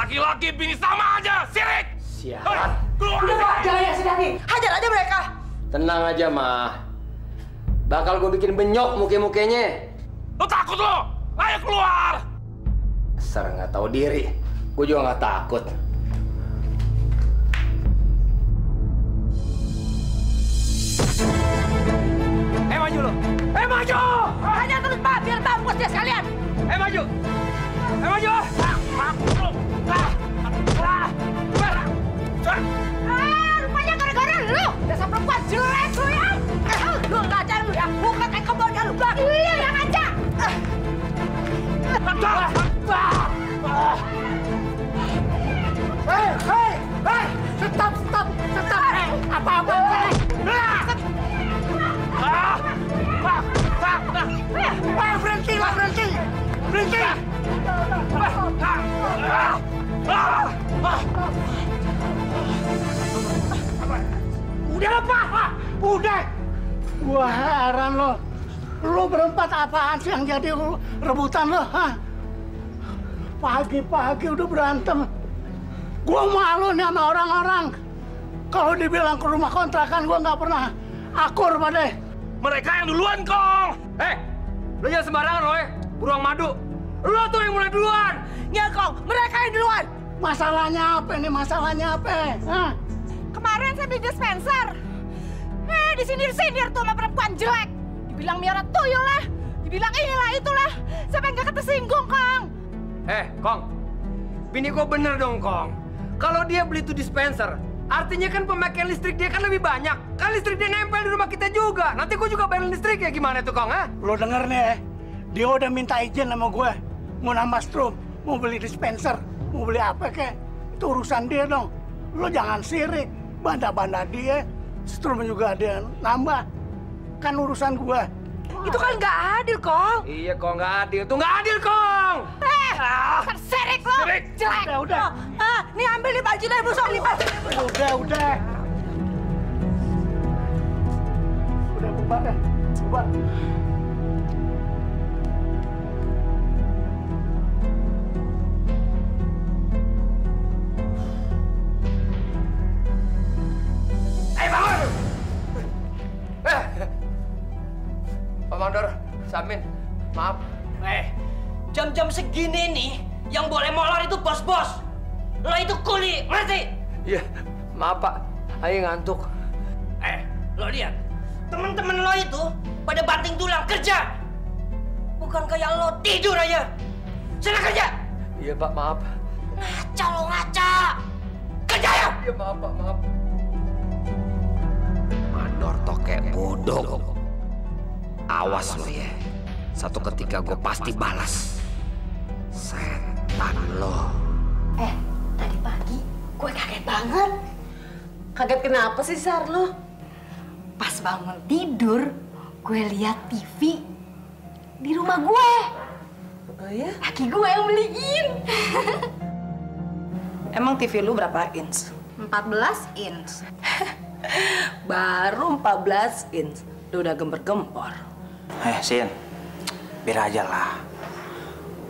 Laki-laki bini sama aja, sirik! Sialan. Keluar! Udah Pak, jangan ya sedih. Hajar aja mereka. Tenang aja, Mah. Bakal gue bikin benyok muke-mukenya. Lo takut lo? Ayo keluar! Dasar nggak tahu diri. Gue juga nggak takut. Maju lo! Maju! Hajar terus Pak, biar mampus dia sekalian. Maju! Maju! Rupanya gara-gara lu. Dasar perempuan jelek lu ya. Lu ngajar lu ya. Bukan kayak kebawanya lu. Iya yang ngajak. Hei! Stop! Apa-apa? Berhenti! Udah, Pak! Udah! Wah, heran lo. Lo berempat apaan sih yang jadi rebutan lo? Hah? Pagi-pagi udah berantem. Gua malu nih sama orang-orang. Kalau dibilang ke rumah kontrakan, gua nggak pernah akur pada. Mereka yang duluan, Kong! Lo jangan sembarangan, Roy. Buruang madu. Lo tuh yang mulai duluan! Ya, Kong. Mereka yang duluan. Masalahnya apa nih? Masalahnya apa? Hah? Kemarin saya beli dispenser. Disindir-sindir tuh sama perempuan jelek. Dibilang miara tuyul lah. Dibilang inilah itulah. Siapa yang gak ketersinggung, Kong? Kong. Bini gue bener dong, Kong. Kalau dia beli tuh dispenser, artinya kan pemakaian listrik dia kan lebih banyak. Kan listrik dia nempel di rumah kita juga. Nanti gue juga bayar listrik ya gimana tuh, Kong? Ha? Lo denger nih ya, dia udah minta izin sama gue. Mau nambah strom, mau beli dispenser, mau beli apa kek. Itu urusan dia dong. Lo jangan sirik. Banda-banda dia, strom juga dia nambah. Kan urusan gue. Itu kan nggak adil, Kong. Iya, Kong, nggak adil. Tuh nggak adil, Kong! Terserik lo! Sirik. Jelek! Udah. Nih ambil nih baju dari busuk nih, Pak. Udah. Udah, bubar deh. Bubar. Bangun! Pak Mandor, Samin, maaf. Jam-jam segini nih, yang boleh molor itu bos-bos. Lo itu kuli, ngerti? Iya, maaf Pak. Ayo ngantuk. Lo lihat, temen-temen lo itu pada banting tulang kerja. Bukan kayak lo tidur aja. Sana kerja. Iya Pak, maaf. Ngaca lo ngaca. Kerja ya. Iya maaf Pak, maaf. Mandor tokek bodoh. Awas lo ya. Satu ketika gue pasti balas. Setan lo. Tadi pagi gue kaget banget. Kaget kenapa sih, Sar, lo? Pas bangun tidur, gue lihat TV di rumah gue. Oh ya? Laki gue yang beliin. Emang TV lu berapa inch? 14 inch. Baru 14 inch. Lu udah gempor-gempor. Sin, biar aja lah.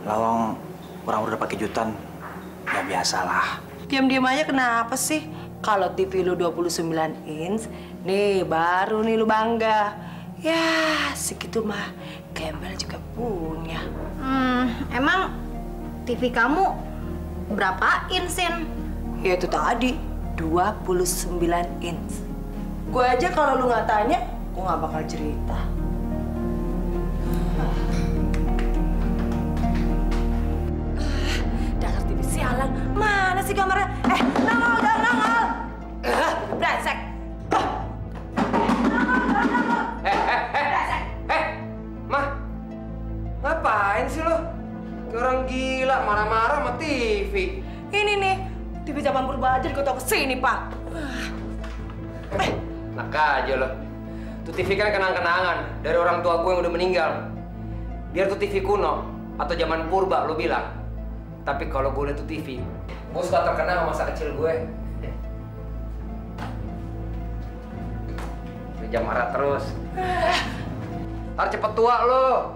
Lawang orang udah pakai jutan, ya biasalah. Diam-diam aja kenapa sih? Kalau TV lu 29 inch, nih baru nih lu bangga. Ya, segitu mah Gembel juga punya. Emang TV kamu berapa inch, Sin? Ya itu tadi, 29 inch. Gue aja kalau lu nggak tanya, gue nggak bakal cerita. Dasar TV sialan. Mana sih kamarnya? Nongol dong, nongol! Brengsek! Mah, ngapain sih lo? Kayak orang gila, marah-marah sama TV. Ini nih, TV zaman purba aja gue tau kesini, Pak. Enak aja lo. Tuh TV kan kenang-kenangan dari orang tua gue yang udah meninggal. Biar tuh TV kuno atau zaman purba lo bilang. Tapi kalau gue liat tuh TV, gue suka terkenang sama masa kecil gue. Jam marah terus. Harus cepet tua lo.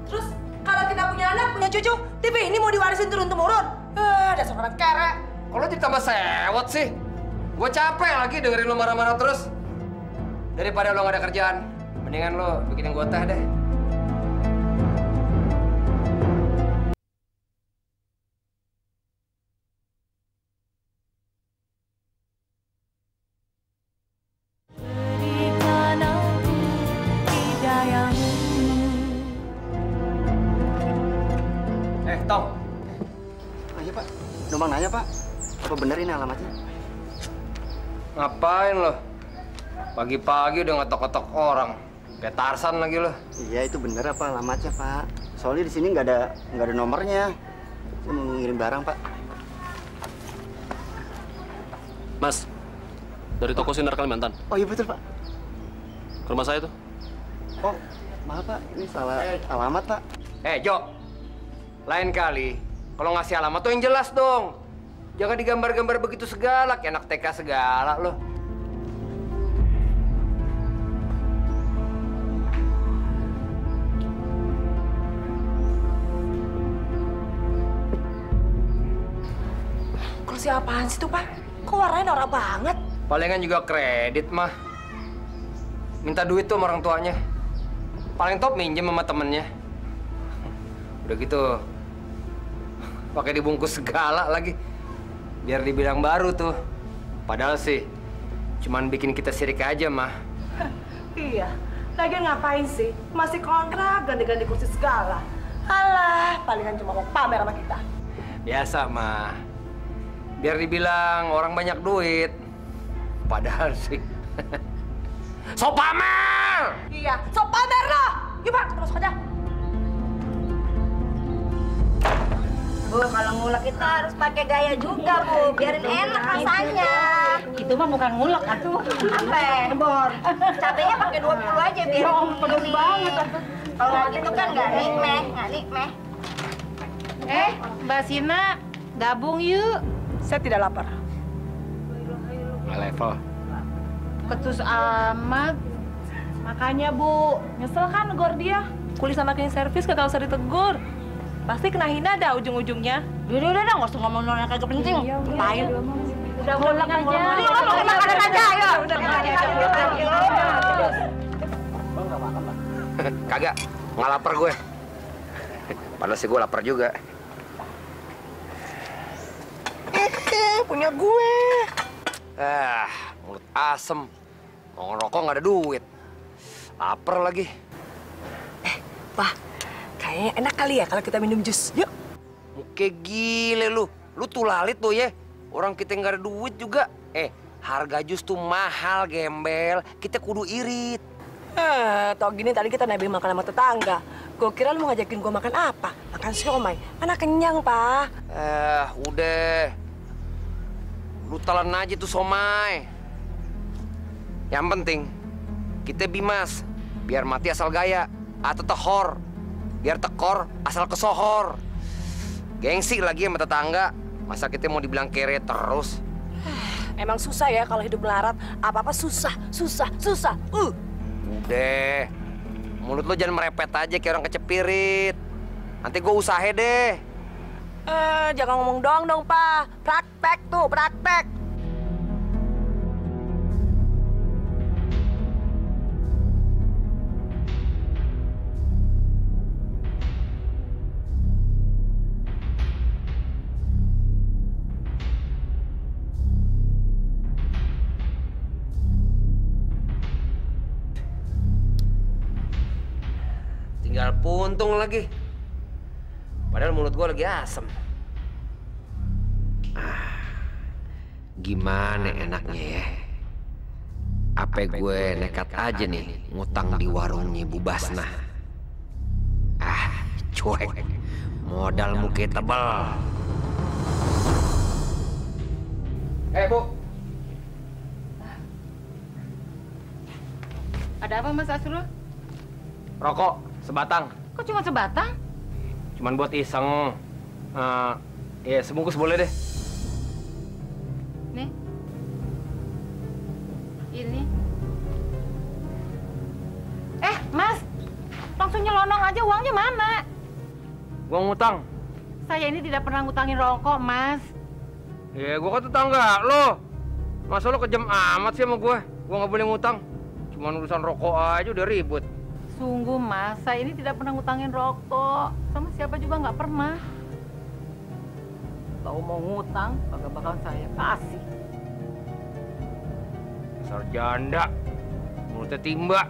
Terus kalau kita punya anak, punya cucu, TV ini mau diwarisin turun-temurun? Dasar orang kere. Kok lo jadi tambah sewot sih? Gue capek lagi dengerin lo marah-marah terus. Daripada lo gak ada kerjaan, mendingan lo bikinin gue teh deh. Tong. Ayo Pak, numpang nanya Pak, apa bener ini alamatnya? Ngapain lo? Pagi-pagi udah ngetok-ngetok orang. Kayak Tarsan lagi lo. Iya itu bener apa alamatnya Pak? Soalnya di sini nggak ada nomornya. Saya mau ngirim barang Pak. Mas, dari toko Sinar Kalimantan. Oh iya betul Pak. Ke rumah saya tuh. Oh maaf Pak, ini salah alamat Pak. Jo. Lain kali, kalau ngasih alamat tuh yang jelas dong. Jangan digambar-gambar begitu segala, kayak anak TK segala loh. Kursi apaan sih tuh, Pak? Kok warnanya norak banget? Palingan juga kredit mah. Minta duit tuh sama orang tuanya. Paling top minjem sama temennya. Udah gitu, pakai dibungkus segala lagi. Biar dibilang baru tuh. Padahal sih, cuman bikin kita sirik aja, mah. Iya, lagian ngapain sih? Masih kontrak, ganti-ganti kursi segala. Alah, palingan cuma mau pamer sama kita. Biasa, mah. Biar dibilang orang banyak duit. Padahal sih, so pamer! Iya, so pamer lo. Yuk Pak, kita masuk aja. Bu, kalau ngulek itu harus pakai gaya juga, Bu. Biarin enak rasanya. Itu mah bukan ngulek, atuh. Apa? Bor. Cabenya pakai 20 aja biar pedes banget, atuh. kalau gitu kan nggak nikmeh, nggak nikmeh. Mbak Sina, gabung yuk. Saya tidak lapar. Nggak level. Ketus amat. Makanya, Bu. Nyesel kan negor dia? Kuli sama cleaning service kagak usah ditegur. Pasti kena hina dah ujung-ujungnya. Udah, nggak usah ngomong yang kagak penting. Ngapain? Udah ngulek aja. Ngulek makanan aja, ayo. Udah makan Kagak, nggak lapar gue. Padahal sih gue lapar juga. Punya gue. Mulut asem. Mau ngerokok nggak ada duit. Lapar lagi. Pak, kayaknya enak kali ya kalau kita minum jus. Yuk. Muka gile lu. Lu tuh lalit tuh ya. Orang kita nggak ada duit juga. Harga jus tuh mahal, gembel. Kita kudu irit. Tau gini tadi kita nebeng makan sama tetangga. Gue kira lu mau ngajakin gue makan apa? Makan siomay. Mana kenyang, Pak. Udah. Lu telan aja tuh somai. Yang penting, kita bimas. Biar mati asal gaya. Atau tehor. Biar tekor asal kesohor. Gengsi lagi sama tetangga. Masa kita mau dibilang kere terus? Emang susah ya kalau hidup melarat. Apa-apa susah. Udah. Mulut lo jangan merepet aja kayak orang kecepirit. Nanti gue usaha deh. Jangan ngomong doang dong, Pak. Praktek tuh, praktek. Tinggal puntung lagi. Padahal mulut gue lagi asem. Gimana enaknya ya? Apa gue nekat aja nih ngutang di warungnya Bu Basna. Cuek. Modal muka tebal. Bu. Ada apa, Mas Asrul? Rokok sebatang. Kok cuma sebatang? Cuman buat iseng. Ya sebungkus boleh deh. Nih. Ini. Mas. Langsung nyelonong aja, uangnya mana? Gua ngutang. Saya ini tidak pernah ngutangin rokok, Mas. Ya, gua kan tetangga lo. Masa lo kejam amat sih sama gue? Gue nggak boleh ngutang. Cuma urusan rokok aja udah ribut. Sungguh, Mas, saya ini tidak pernah ngutangin rokok. Sama siapa juga nggak pernah. Kalau mau ngutang, bakal saya kasih. Dasar janda. Mulutnya timba.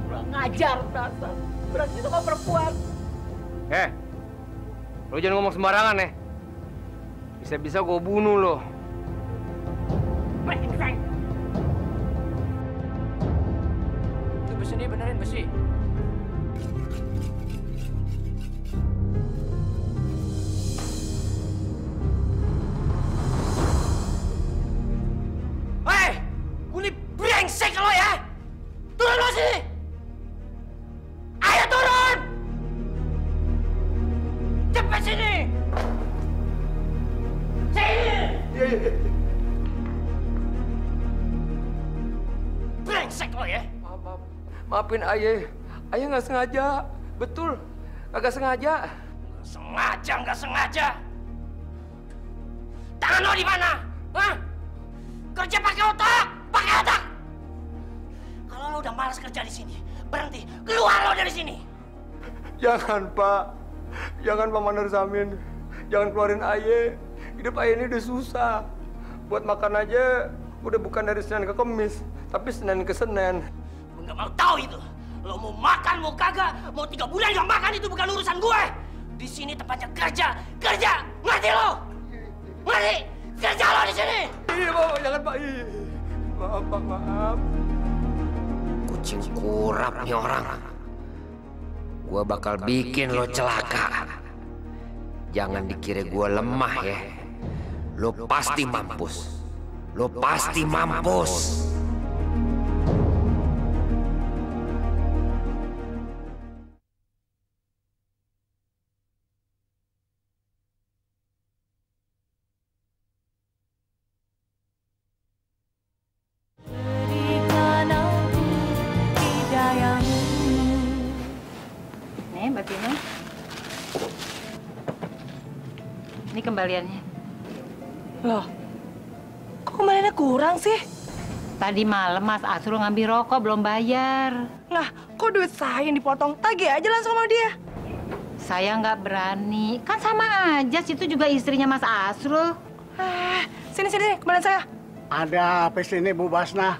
Kurang ngajar, dasar. Berarti sama perempuan. Lo jangan ngomong sembarangan ya. Bisa-bisa gue bunuh lo. Brengsek. Itu besi ini benerin besi. Hei, kulit brengsek lo ya! Turun lo sini! Ayo turun! Cepat sini! Sini! Brengsek lo ya! Maafin ayah. Ayah nggak sengaja. Betul. Agak sengaja. Nggak sengaja. Tangan lo di mana? Hah? Kerja pakai otak! Pakai otak! Kalau lo udah malas kerja di sini, berhenti. Keluar lo dari sini! Jangan, Pak. Jangan, Pak Manur Samin. Jangan keluarin ayah. Hidup ayah ini udah susah. Buat makan aja udah bukan dari Senin ke Kamis, tapi Senin ke Senin. Gue nggak mau tahu itu. Lo mau makan, mau kagak, mau 3 bulan nggak makan itu bukan urusan gue. Di sini tempatnya kerja, kerja. Ngerti lo? Ngerti? Kerja lo di sini. Iya, Pak. Jangan, Pak. Maaf, Pak. Maaf. Kucing kurap nih orang. Gua bakal bikin lo celaka. Jangan dikira gua lemah ya. Lo pasti mampus. Lo pasti mampus. Nih, Mbak Tina. Ini kembaliannya. Loh, kok kembaliannya kurang sih? Tadi malam Mas Asrul ngambil rokok belum bayar. Lah, kok duit saya yang dipotong? Tagih aja langsung sama dia. Saya nggak berani. Kan sama aja, situ juga istrinya Mas Asrul. Sini, kembalian saya. Ada apa sini, Bu Basna?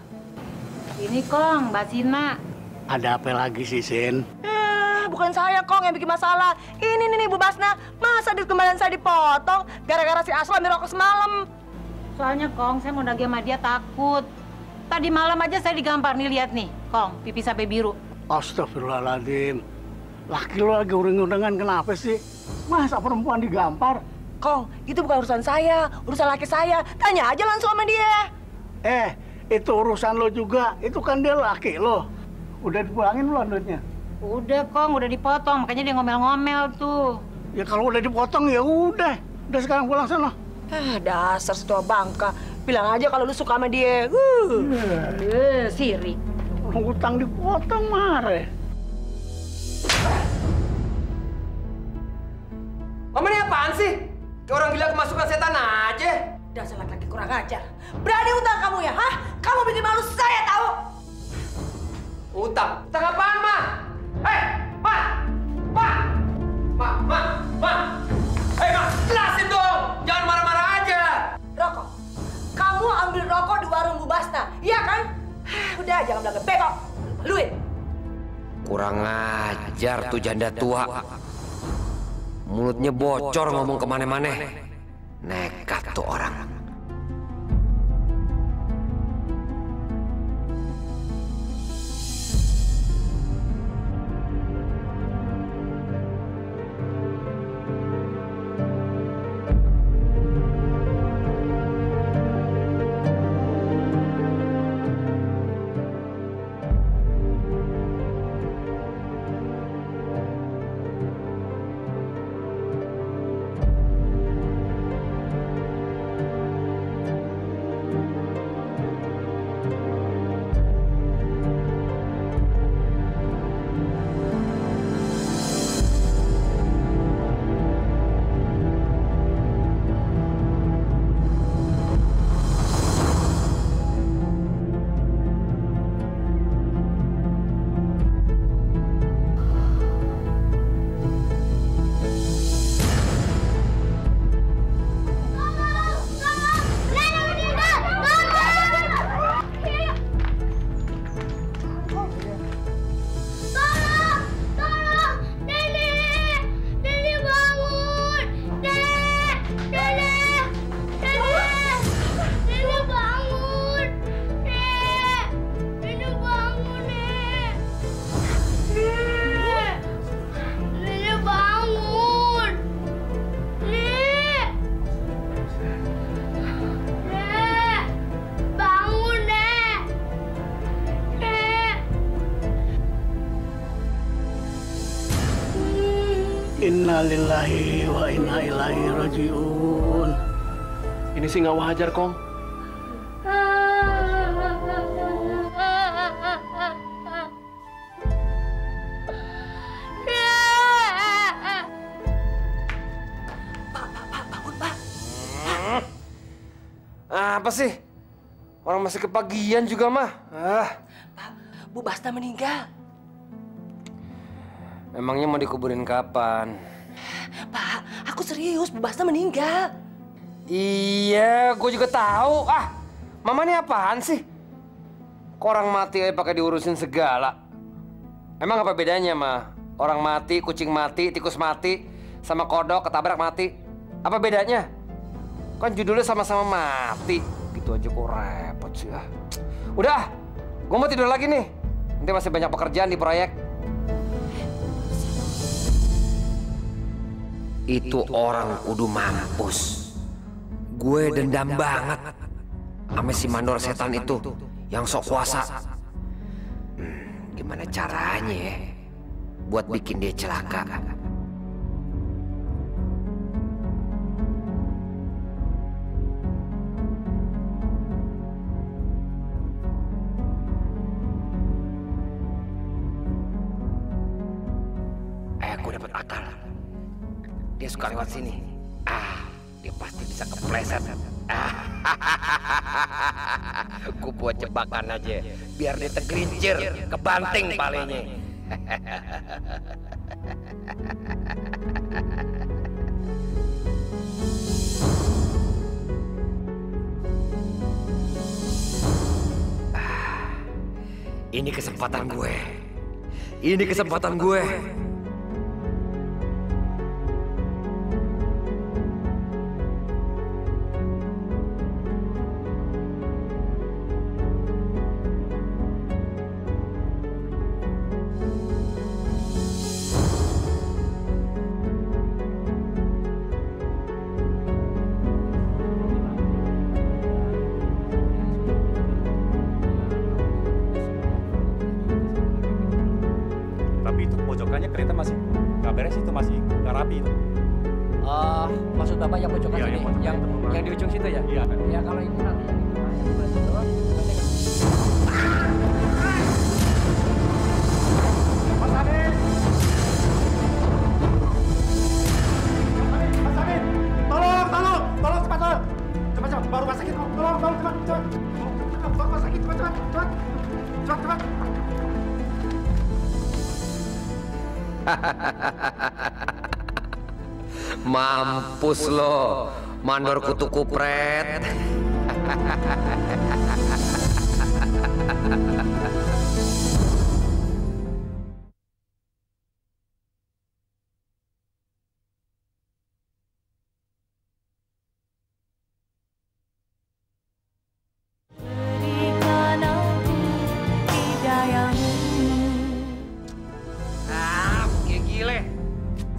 Ini Kong, Mbak Sina. Ada apa lagi sih, Sin? Bukan saya, Kong, yang bikin masalah. Ini nih, Bu Basna. Masa duit kembalian saya dipotong gara-gara si Asrul ambil rokok semalam? Soalnya, Kong, saya mau nagih sama dia takut. Tadi malam aja saya digampar. Nih, lihat nih, Kong, pipi sampai biru. Astagfirullahaladzim. Laki lo lagi uring-uringan kenapa sih? Masa perempuan digampar? Kong, itu bukan urusan saya, urusan laki saya. Tanya aja langsung sama dia. Itu urusan lo juga. Itu kan dia laki lo. Udah dipulangin belum duitnya? Udah, Kong, udah dipotong. Makanya dia ngomel-ngomel tuh. Ya kalau udah dipotong ya udah. Udah sekarang pulang sana. Dasar setua bangka. Bilang aja kalau lu suka sama dia. Sirik. Orang utang dipotong marah. Mama ini apaan sih? Kayak orang gila kemasukan setan aja. Dasar laki-laki kurang ajar. Berani utang kamu ya, hah? Kamu bikin malu saya tahu. Utang? Utang apaan, Ma? Ma! Hei, Ma! Jelasin dong! Jangan marah-marah aja! Rokok. Kamu ambil rokok di warung Bu Basna, iya kan? Udah, jangan bilang bebek. Luin. Kurang ajar tuh janda tua. Mulutnya bocor ngomong kemana-mana. Nekat tuh orang. Innalillahi wa inna ilaihi rajiun. Ini sih nggak wajar, Kong. Apa sih? Orang masih kepagian juga, mah. Pak, Bu Basta meninggal. Emangnya mau dikuburin kapan? Pak, aku serius, Bu Basta meninggal. Iya, gue juga tahu. Mama ini apaan sih? Kok orang mati aja pakai diurusin segala. Emang apa bedanya, mah? Orang mati, kucing mati, tikus mati, sama kodok ketabrak mati. Apa bedanya? Kan judulnya sama-sama mati. Gitu aja kok repot sih. Udah, gue mau tidur lagi nih. Nanti masih banyak pekerjaan di proyek. Itu orang kudu mampus. Gue dendam banget sama si mandor setan itu yang sok kuasa. Gimana caranya ya buat bikin dia celaka? Gue dapat akal. Dia suka lewat sini. Dia pasti bisa kepleset. Gue buat jebakan aja, biar dia tergelincir, kebanting palenya. Ini kesempatan gue. Ini kesempatan gue. Pojokannya kereta masih nggak beres, itu masih nggak rapi itu. Maksud Bapak yang pojokan sini, yang di ujung situ ya? Iya. Ya kalau itu nanti yang di bawah, Mas Amin! Mas Amin! Tolong cepat tolong! Cepat, baru rumah sakit, tolong cepat. Baru rumah sakit, cepat. Mampus lo, mandor kutu kupret.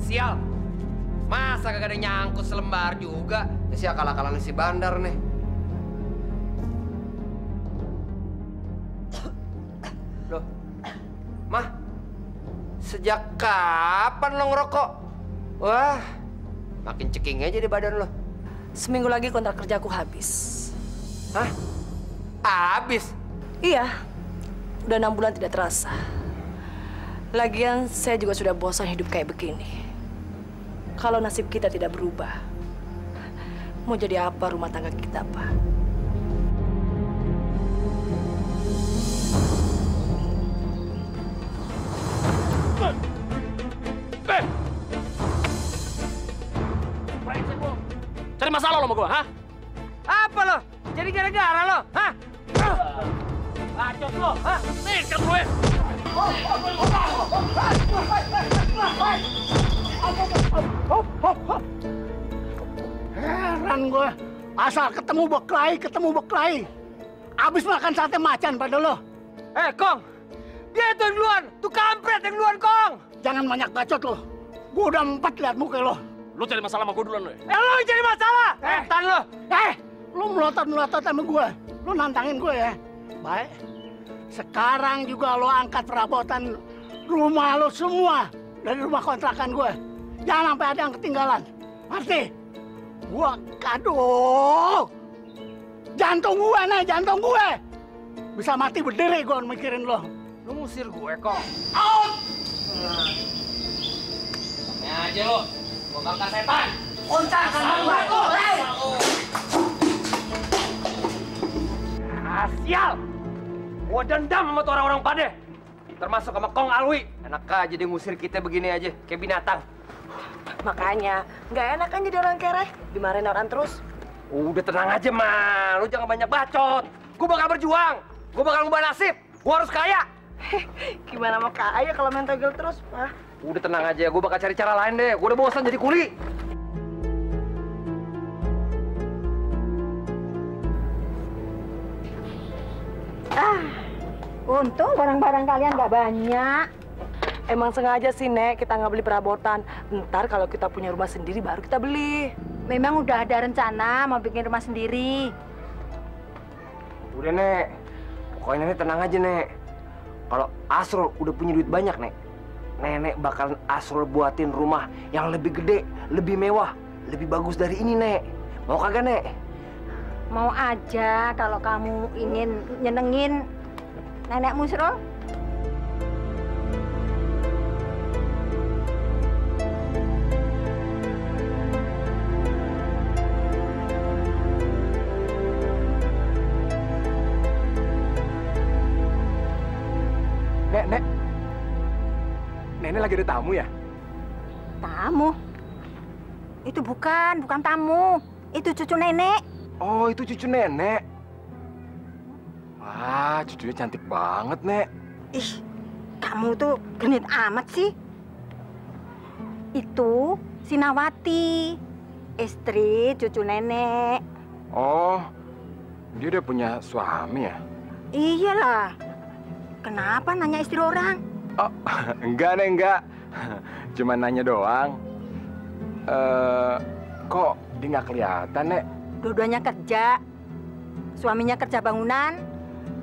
Sial, masa kagak ada nyangkut selembar juga? Si akal-akalan si bandar nih. Loh, Mah, sejak kapan lo ngerokok? Wah, makin ceking aja di badan lo. Seminggu lagi kontrak kerjaku habis. Hah? Habis? Iya, udah 6 bulan tidak terasa. Lagian saya juga sudah bosan hidup kayak begini. Kalau nasib kita tidak berubah, mau jadi apa rumah tangga kita, Pak? Cari masalah lo sama gue, ha? Apa lo? Jadi gara-gara lo, ha? Bacot lo, ha? Nih, kan gue. Heran gue, asal ketemu beklai. Abis makan sate macan pada lo. Kong, dia tuh yang duluan, tuh kampret yang duluan, Kong. Jangan banyak bacot lo. Gue udah 4 liat muka lo. Lo cari masalah sama gue duluan lo ya? Lo yang cari masalah, setan lo. Lo melotot sama gue. Lo nantangin gue ya. Baik. Sekarang juga lo angkat perabotan rumah lo semua dari rumah kontrakan gue. Jangan sampai ada yang ketinggalan. Pasti. Gua, aduh. Jantung gue nih, jantung gue. Bisa mati berdiri gue mikirin lo. Lu ngusir gue kok. Out! Ini aja lo. Gua bangka setan. Ontak sama aku. Sial! Gua dendam sama tuh orang-orang pade. Termasuk sama Kong Alwi. Enak aja dia ngusir kita begini aja, kayak binatang. Makanya, nggak enak kan jadi orang kere, dimarahin orang terus. Udah tenang aja, Ma. Lu jangan banyak bacot. Gua bakal berjuang. Gua bakal ngubah nasib. Gua harus kaya. Gimana mau kaya kalau main togel terus, Pak? Udah tenang aja, gua bakal cari cara lain deh. Gua udah bosan jadi kuli. Untung barang-barang kalian nggak banyak. Emang sengaja sih, Nek, kita nggak beli perabotan. Ntar kalau kita punya rumah sendiri baru kita beli. Memang udah ada rencana mau bikin rumah sendiri. Udah, Nek. Pokoknya Nenek tenang aja, Nek. Kalau Asrul udah punya duit banyak, Nek, Nenek bakalan Asrul buatin rumah yang lebih gede, lebih mewah, lebih bagus dari ini, Nek. Mau kagak, Nek? Mau aja kalau kamu ingin nyenengin Nenek Musrul. Nek. Nenek lagi ada tamu ya? Tamu? Itu bukan tamu. Itu cucu nenek. Oh, itu cucu nenek. Wah, cucunya cantik banget, Nek. Ih, kamu tuh genit amat sih. Itu Sinawati, istri cucu nenek. Oh, dia udah punya suami ya? Iyalah. Kenapa nanya istri orang? Oh, enggak, Nek, enggak. Cuma nanya doang. Kok dia nggak kelihatan, Nek? Dua-duanya kerja. Suaminya kerja bangunan,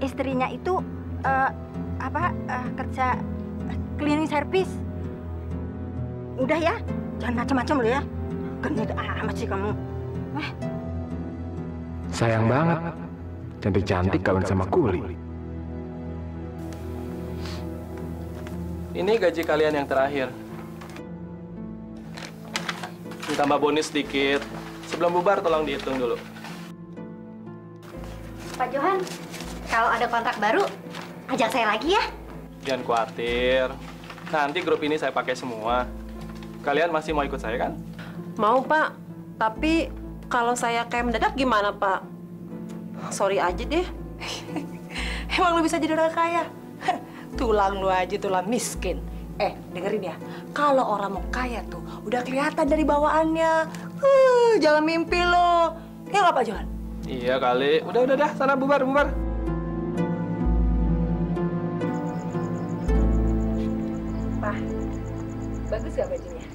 istrinya itu kerja cleaning service. Udah ya, jangan macam-macam lo ya. Genit amat sih kamu. Sayang banget. Cantik-cantik kawin sama kuli. Ini gaji kalian yang terakhir. Ditambah bonus sedikit. Sebelum bubar tolong dihitung dulu. Pak Johan, kalau ada kontrak baru, ajak saya lagi ya. Jangan khawatir. Nanti grup ini saya pakai semua. Kalian masih mau ikut saya kan? Mau, Pak. Tapi kalau saya kayak mendadak gimana, Pak? Sorry aja deh. Emang lu bisa jadi orang kaya? Tulang lu aja tulang miskin. Dengerin ya. Kalau orang mau kaya tuh udah kelihatan dari bawaannya. Jangan mimpi lo. Ya nggak, Pak Johan? Iya kali. Udah. Sana bubar. Pak, bagus gak bajunya?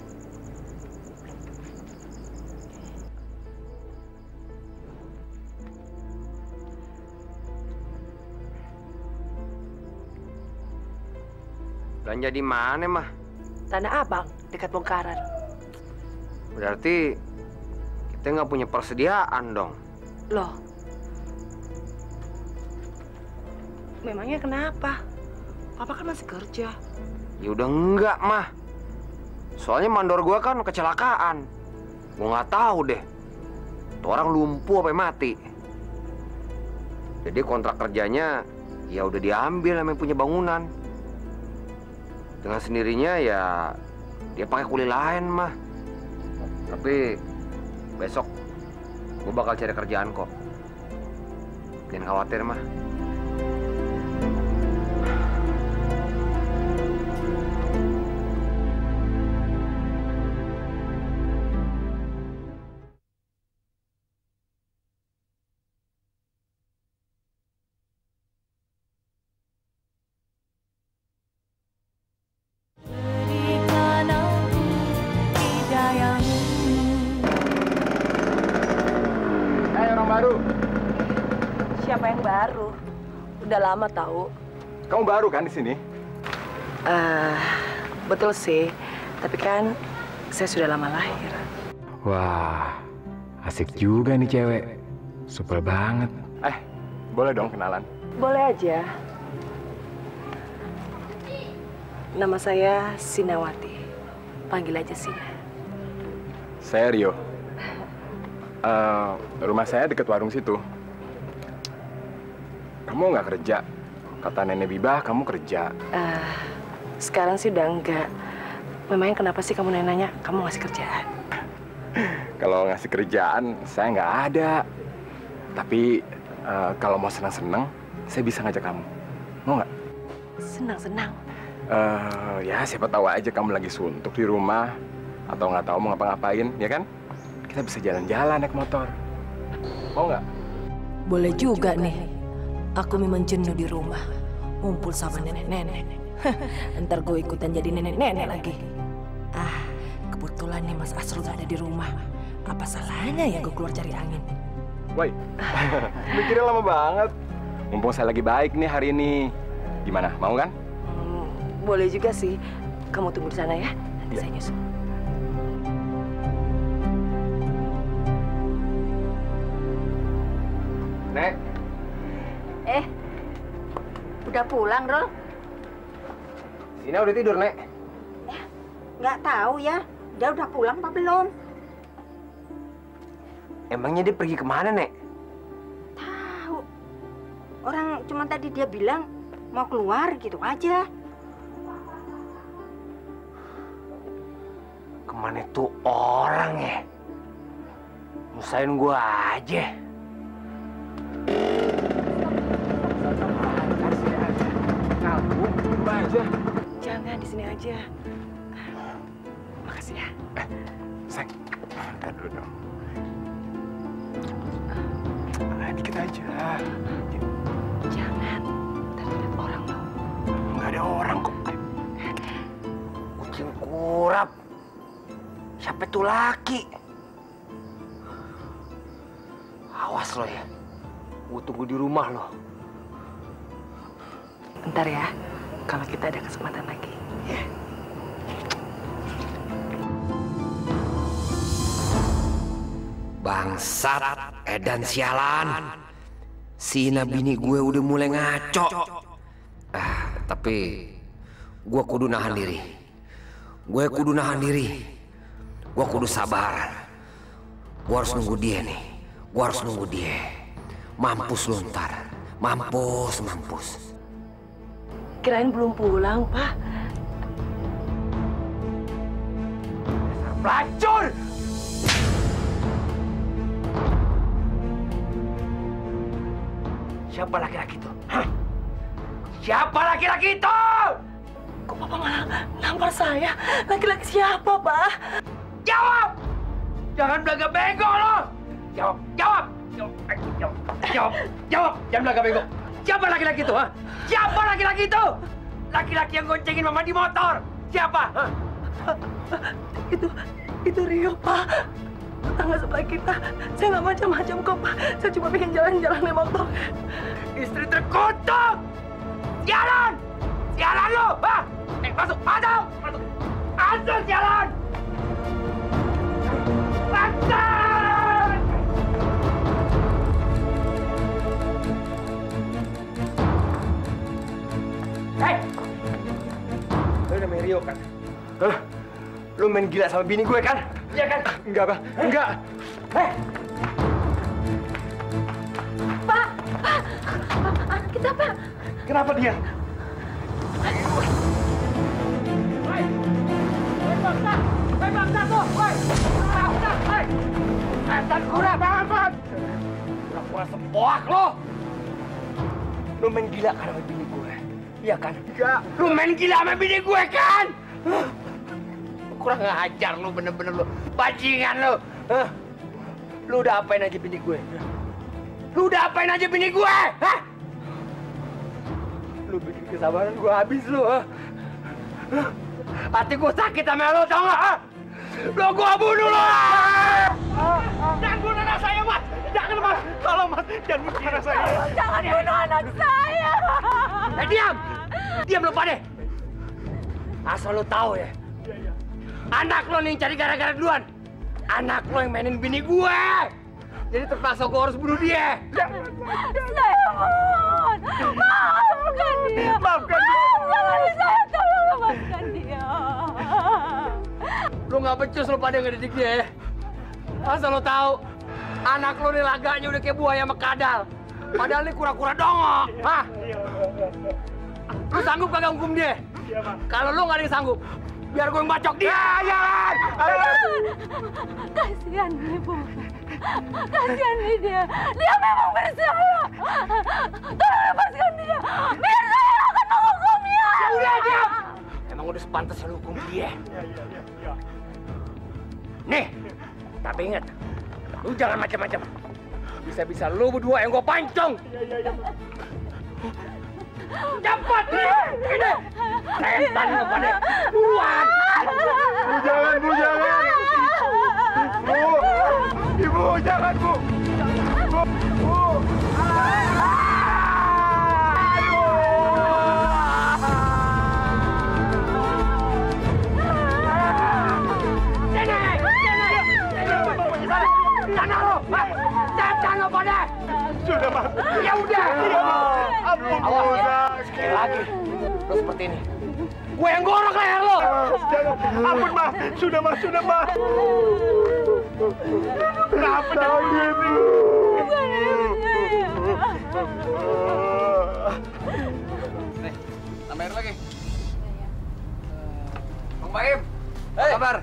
Belanja di mana, Mah? Tanah Abang, dekat bongkaran. Berarti kita nggak punya persediaan dong. Loh, memangnya kenapa? Papa kan masih kerja. Ya udah enggak, Mah. Soalnya mandor gua kan kecelakaan. Gua nggak tahu deh. Tuh orang lumpuh sampai mati. Jadi kontrak kerjanya ya udah diambil sama yang punya bangunan. Dengan sendirinya ya dia pakai kuli lain, Mah. Tapi besok gue bakal cari kerjaan kok. Jangan khawatir, Mah. Baru. Siapa yang baru? Udah lama tahu. Kamu baru kan di sini? Betul sih. Tapi kan saya sudah lama lahir. Wah, asik juga nih cewek. Supel banget. Boleh dong kenalan? Boleh aja. Nama saya Sinawati. Panggil aja Sina. Saya Rio. Rumah saya dekat warung situ. Kamu nggak kerja? Kata Nenek Bibah, kamu kerja. Sekarang sih udah enggak. Memangnya kenapa sih kamu nanya kamu ngasih kerjaan? Kalau ngasih kerjaan, saya nggak ada. Tapi kalau mau senang-senang, saya bisa ngajak kamu. Mau nggak? Senang-senang. Ya siapa tahu aja kamu lagi suntuk di rumah atau nggak tahu mau ngapa-ngapain, ya kan? Kita bisa jalan-jalan naik motor. Mau nggak? Boleh juga nih. Aku memang jenuh di rumah, ngumpul sama nenek-nenek. Ntar gue ikutan jadi nenek-nenek lagi. Kebetulan nih Mas Asrul gak ada di rumah. Apa salahnya ya gue keluar cari angin? Woi, mikirnya lama banget. Mumpung saya lagi baik nih hari ini. Gimana, mau kan? Boleh juga sih. Kamu tunggu di sana ya, nanti saya nyusul. Nek. Udah pulang, Rol? Sina udah tidur, Nek. Nggak tahu ya. Dia udah pulang apa belum? Emangnya dia pergi kemana, Nek? Tahu. Orang cuma tadi dia bilang mau keluar gitu aja. Kemana tuh orang ya? Nyusahin gua aja. Jangan di sini aja. Makasih ya. Sayang, kan dulu dong. Dikit aja. Jangan. Tadi lihat orang loh. Nggak ada orang kok. Kucing kurap. Siapa tuh laki? Awas lo ya. Gue tunggu di rumah lo. Bentar ya. Kalau kita ada kesempatan lagi. Ya. Bangsat, edan sialan. Sina bini gue udah mulai ngaco. Tapi gue kudu nahan diri. Gue kudu sabar. Gue harus nunggu dia nih. Mampus lu ntar. Mampus. Kirain belum pulang, Pak. Pelacur! Siapa laki-laki itu? Hah? Siapa laki-laki itu? Kok Papa malah nampar saya? Laki-laki siapa, Pak? Jawab! Jangan belaga bego lo! Jawab! Jangan belaga bego. Siapa laki-laki itu? Siapa laki-laki itu? Laki-laki yang goncengin Mama di motor. Siapa? Itu Rio, Pak. Tetangga sebelah kita. Saya nggak macam-macam kok, Pak. Saya cuma pengen jalan-jalan naik motor. Istri terkutuk! Jalan lo! Masuk! Jalan! Hei! Lu namanya Rio kan? Hah? Lu main gila sama bini gue kan? Iya kan? Enggak, Bang. Enggak. Hei! Pak! Anak kita, Pak! Kenapa dia? Bangsa tuh! Setan kurang banget! Pura-pura sempoak lo! Lu main gila kan sama bini gue? Iya kan? Enggak! Lu main gila sama bini gue kan? Kurang ajar lu, bener-bener lu. Bajingan lu! Lu udah apain aja bini gue? Hah? Lu bikin kesabaran gue habis lu, Hati gue sakit sama lu, tau gak? Lo gue bunuh lo! Jangan bunuh anak saya, Mas! Jangan, Mas! Tolong, Mas! Jangan bunuh anak saya! Jangan bunuh anak saya! Diam! Diam lu pada! Asal lu tahu ya, Anak lo nih yang cari gara-gara duluan. Anak lo yang mainin bini gue. Jadi terpaksa gue harus bunuh dia. Saya mohon. Maafkan dia. Maafkan dia. Saya tolong maafkan dia. Lo nggak becus lo pada ngedidik dia ya. Asal lo tahu, anak lo nih laganya udah kayak buaya sama kadal. Padahal ini kura-kura dongok. Hah? Lo sanggup kagak hukum dia? Kalau lo nggak ada yang sanggup, biar gue yang bacok dia. Jangan! Kasihan ibu. Kasihan nih dia. Dia memang bersalah. Tolong lepaskan dia. Biar saya akan menghukumnya. Udah diam. Emang udah sepantasnya lo hukum dia. Nih, tapi ingat, lu jangan macam-macam. Bisa-bisa lu berdua yang gue pancung. Cepat nih, ini. Setan lu pada buruan. Bu, jangan, Bu, jangan. Bu, Ibu, jangan, Bu. Bu, Bu. Sana lo, setan lo pada. Sudah, Mas. Ya udah. Ampun, Awas ya. Sekali lagi, lo seperti ini. Gue yang gorok leher lo. Jangan. Ampun, Mas. Sudah, Mas. Sudah, Mas. Kenapa jangan gitu? Nih, tambah air lagi. Bang Baim, apa kabar?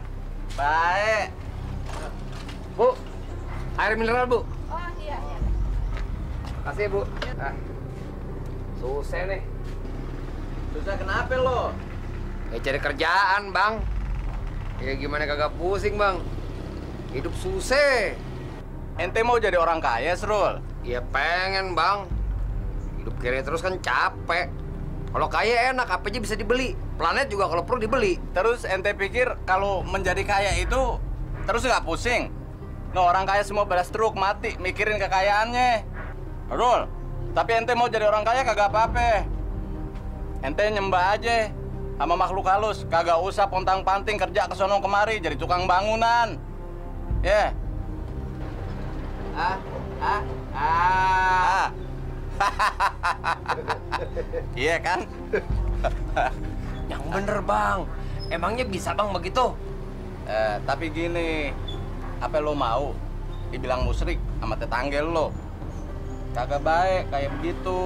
Baik. Bu, air mineral, Bu. Oh iya. Makasih, Bu. Nah, susah nih. Susah kenapa lo? Ya cari kerjaan, Bang. Ya gimana kagak pusing, Bang. Hidup susah. Ente mau jadi orang kaya, Srul? Ya pengen, Bang. Hidup kiri terus kan capek. Kalau kaya enak, apa aja bisa dibeli. Planet juga kalau perlu dibeli. Terus ente pikir kalau menjadi kaya itu terus nggak pusing? No, orang kaya semua pada stroke, mati, mikirin kekayaannya. Rul, tapi ente mau jadi orang kaya kagak apa-apa. Ente nyembah aja sama makhluk halus, kagak usah pontang-panting kerja ke sono kemari jadi tukang bangunan. Ya. Yeah. Iya kan? Yang bener, Bang. Emangnya bisa, Bang, begitu? Tapi gini, apa lo mau dibilang musyrik sama tetangga lo? Kagak baik kayak begitu.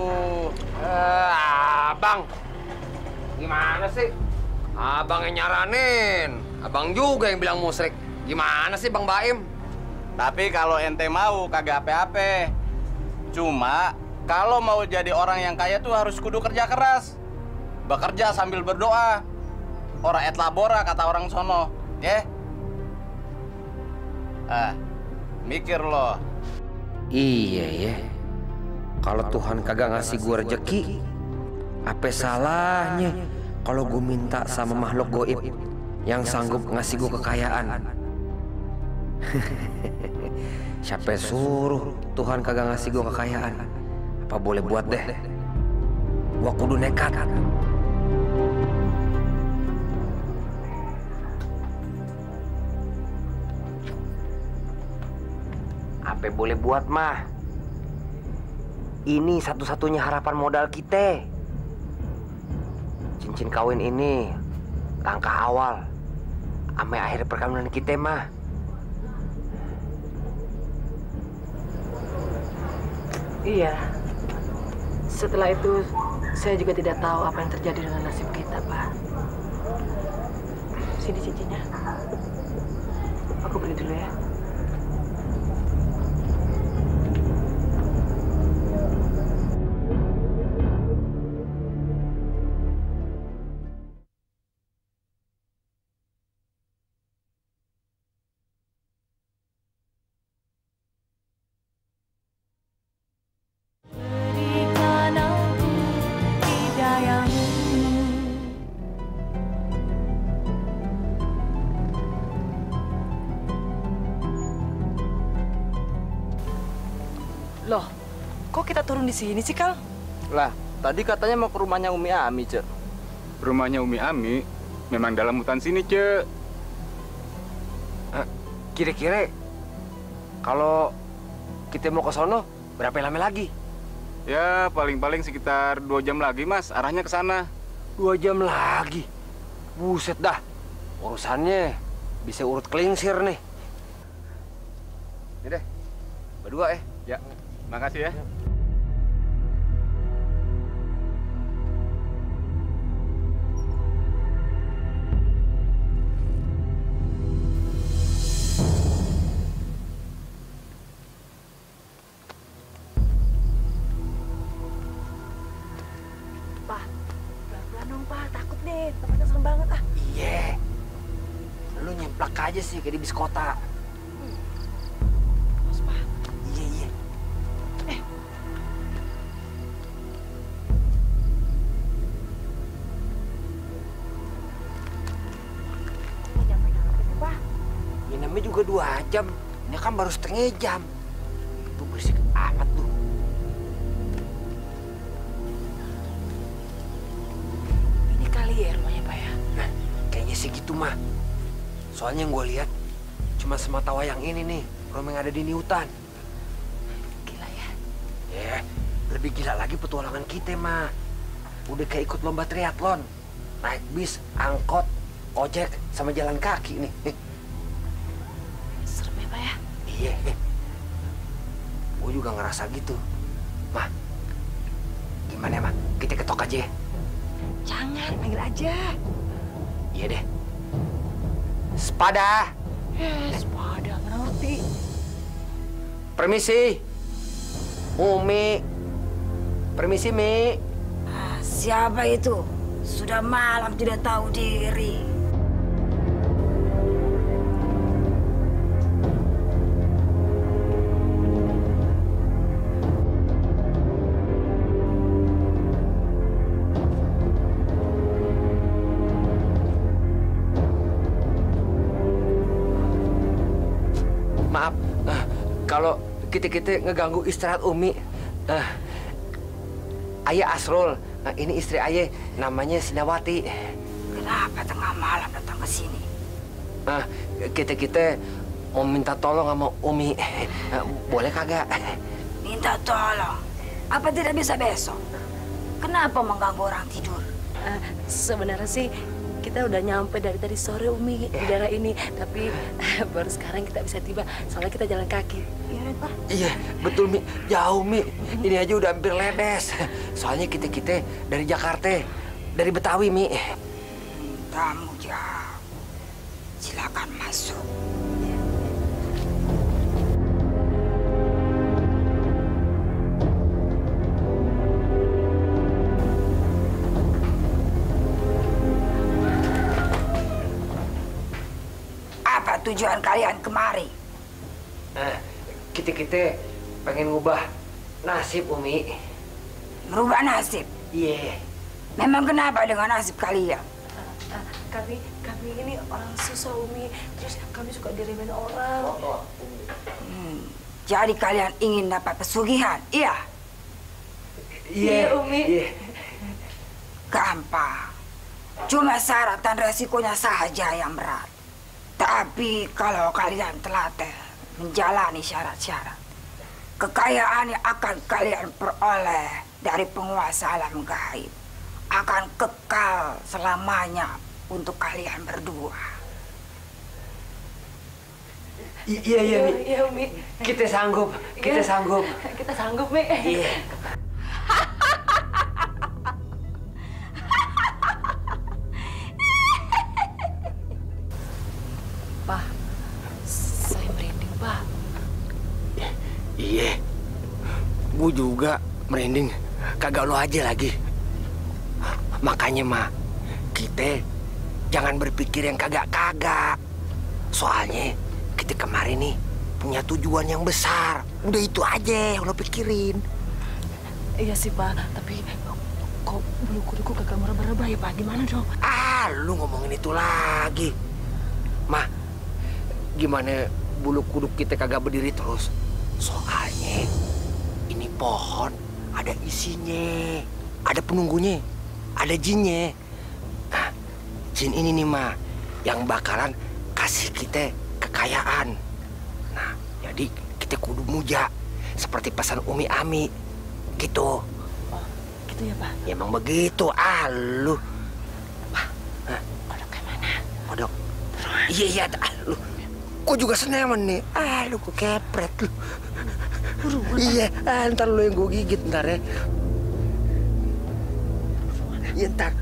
Abang, gimana sih? Abang yang nyaranin, abang juga yang bilang musyrik. Gimana sih, Bang Baim? Tapi kalau ente mau kagak apa-apa. Cuma kalau mau jadi orang yang kaya tuh harus kudu kerja keras. Bekerja sambil berdoa. Ora et labora kata orang sono, ya? Mikir lo. Iya ya. Kalau Tuhan kagak ngasih gue rezeki, apa salahnya kalau gue minta sama makhluk goib yang sanggup ngasih gue kekayaan? Siapa suruh Tuhan kagak ngasih gue kekayaan? Apa boleh buat deh. Gue kudu nekat. Apa boleh buat mah? Ini satu-satunya harapan modal kita. Cincin kawin ini langkah awal ame akhir perkawinan kita mah. Iya. Setelah itu saya juga tidak tahu apa yang terjadi dengan nasib kita, Pak. Sini cincinnya. Aku beli dulu ya. Loh, kok kita turun di sini sih, Kang? Lah, tadi katanya mau ke rumahnya Umi Ami, Cek. Rumahnya Umi Ami memang dalam hutan sini, Cek. Kira-kira kalau kita mau ke sono berapa lama lagi? Ya paling-paling sekitar 2 jam lagi Mas, arahnya ke sana. 2 jam lagi? Buset dah, urusannya bisa urut kelingsir nih. Ini deh, berdua Ya, makasih ya. Pak, pelan-pelan dong Pak, takut deh, tempatnya serem banget ah. Iya, lu nyemplak aja sih kayak di bis kota. Terus Pak. Iya. Ini nyampe-nyampe nih Pak. Ya namanya juga 2 jam, ini kan baru setengah jam. Itu berisik amat tuh. Ini kali ya rumahnya Pak ya? Nah, kayaknya sih gitu mah. Soalnya yang gue lihat cuma semata wayang ini nih, rumah yang ada di hutan. Gila ya? Ya, lebih gila lagi petualangan kita mah. Udah kayak ikut lomba triathlon. Naik bis, angkot, ojek, sama jalan kaki nih. Serem ya Pak ya? Iya. Gue juga ngerasa gitu. Mah, gimana mah? Kita ketok aja ya? Jangan, panggil aja. Iya deh. Sepada. Sepada, mana ngerti. Permisi. Umi. Permisi, Mi. Siapa itu? Sudah malam tidak tahu diri. Maaf, kalau kita ngeganggu istirahat Umi. Ayah Asrul, ini istri ayah, namanya Sinawati. Kenapa tengah malam datang ke sini? Kita mau minta tolong sama Umi. Boleh kagak? Minta tolong. Apa tidak bisa besok? Kenapa mengganggu orang tidur? Sebenarnya sih kita udah nyampe dari tadi sore Umi di daerah ini, tapi baru sekarang kita bisa tiba soalnya kita jalan kaki. Iya Pak? Iya betul Mi, jauh Mi. Ini aja udah hampir ledes. Soalnya kita dari Jakarta, dari Betawi Mi. Tamu jauh. Silakan masuk. Apa tujuan kalian kemari? Kita pengen ngubah nasib Umi. Merubah nasib? Iya. Memang kenapa dengan nasib kalian? Kami ini orang susah Umi, terus kami suka diremehin orang. Jadi kalian ingin dapat pesugihan, iya? Iya Umi. Iya. Gampang. Cuma syarat dan resikonya saja yang berat. Tapi kalau kalian telaten menjalani syarat-syarat, kekayaan yang akan kalian peroleh dari penguasa alam gaib akan kekal selamanya untuk kalian berdua. Iya, Mi. Iya, Umi. Kita sanggup. Kita sanggup, Mi. Iya. Pak, saya merinding, Pak. Iya. Gue juga merinding. Kagak lo aja lagi. Makanya, Ma, kita jangan berpikir yang kagak-kagak. Soalnya kita kemarin nih punya tujuan yang besar. Udah itu aja yang lo pikirin. Iya sih, Pak. Tapi kok bulu kuduku kagak meraba-raba ya, Pak? Gimana dong? Lu ngomongin itu lagi. Ma, gimana bulu kuduk kita kagak berdiri terus? Soalnya ini pohon ada isinya, ada penunggunya, ada jinnya. Nah, jin ini nih Ma, yang bakalan kasih kita kekayaan. Nah, jadi kita kudu muja seperti pesan Umi Ami gitu. Oh, gitu ya, Pak? Ya, emang begitu. Lu. Kodok kayak mana? Kodok. Iya, lu. Gua juga seneng nih. Lu gua kepret lu. Iya, ntar lu yang gua gigit ntar ya. Iya, ntar.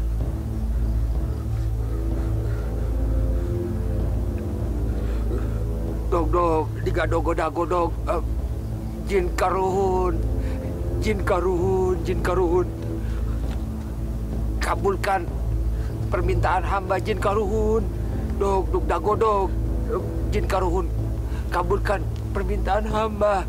Dog, digadog-godog, jin karuhun. Kabulkan permintaan hamba jin karuhun. Dog, dagodog, jin karuhun. Kabulkan permintaan hamba.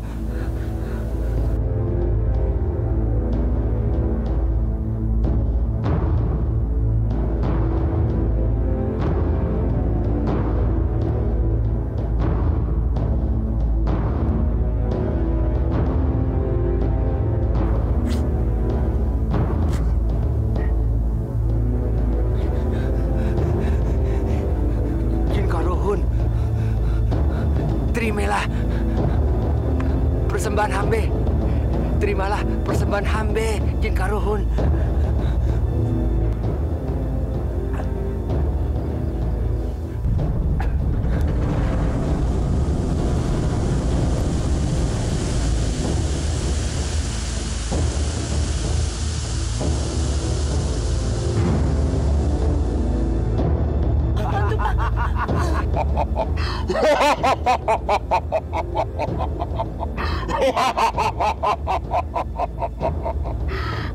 Terimalah persembahan hambe, jin karuhun.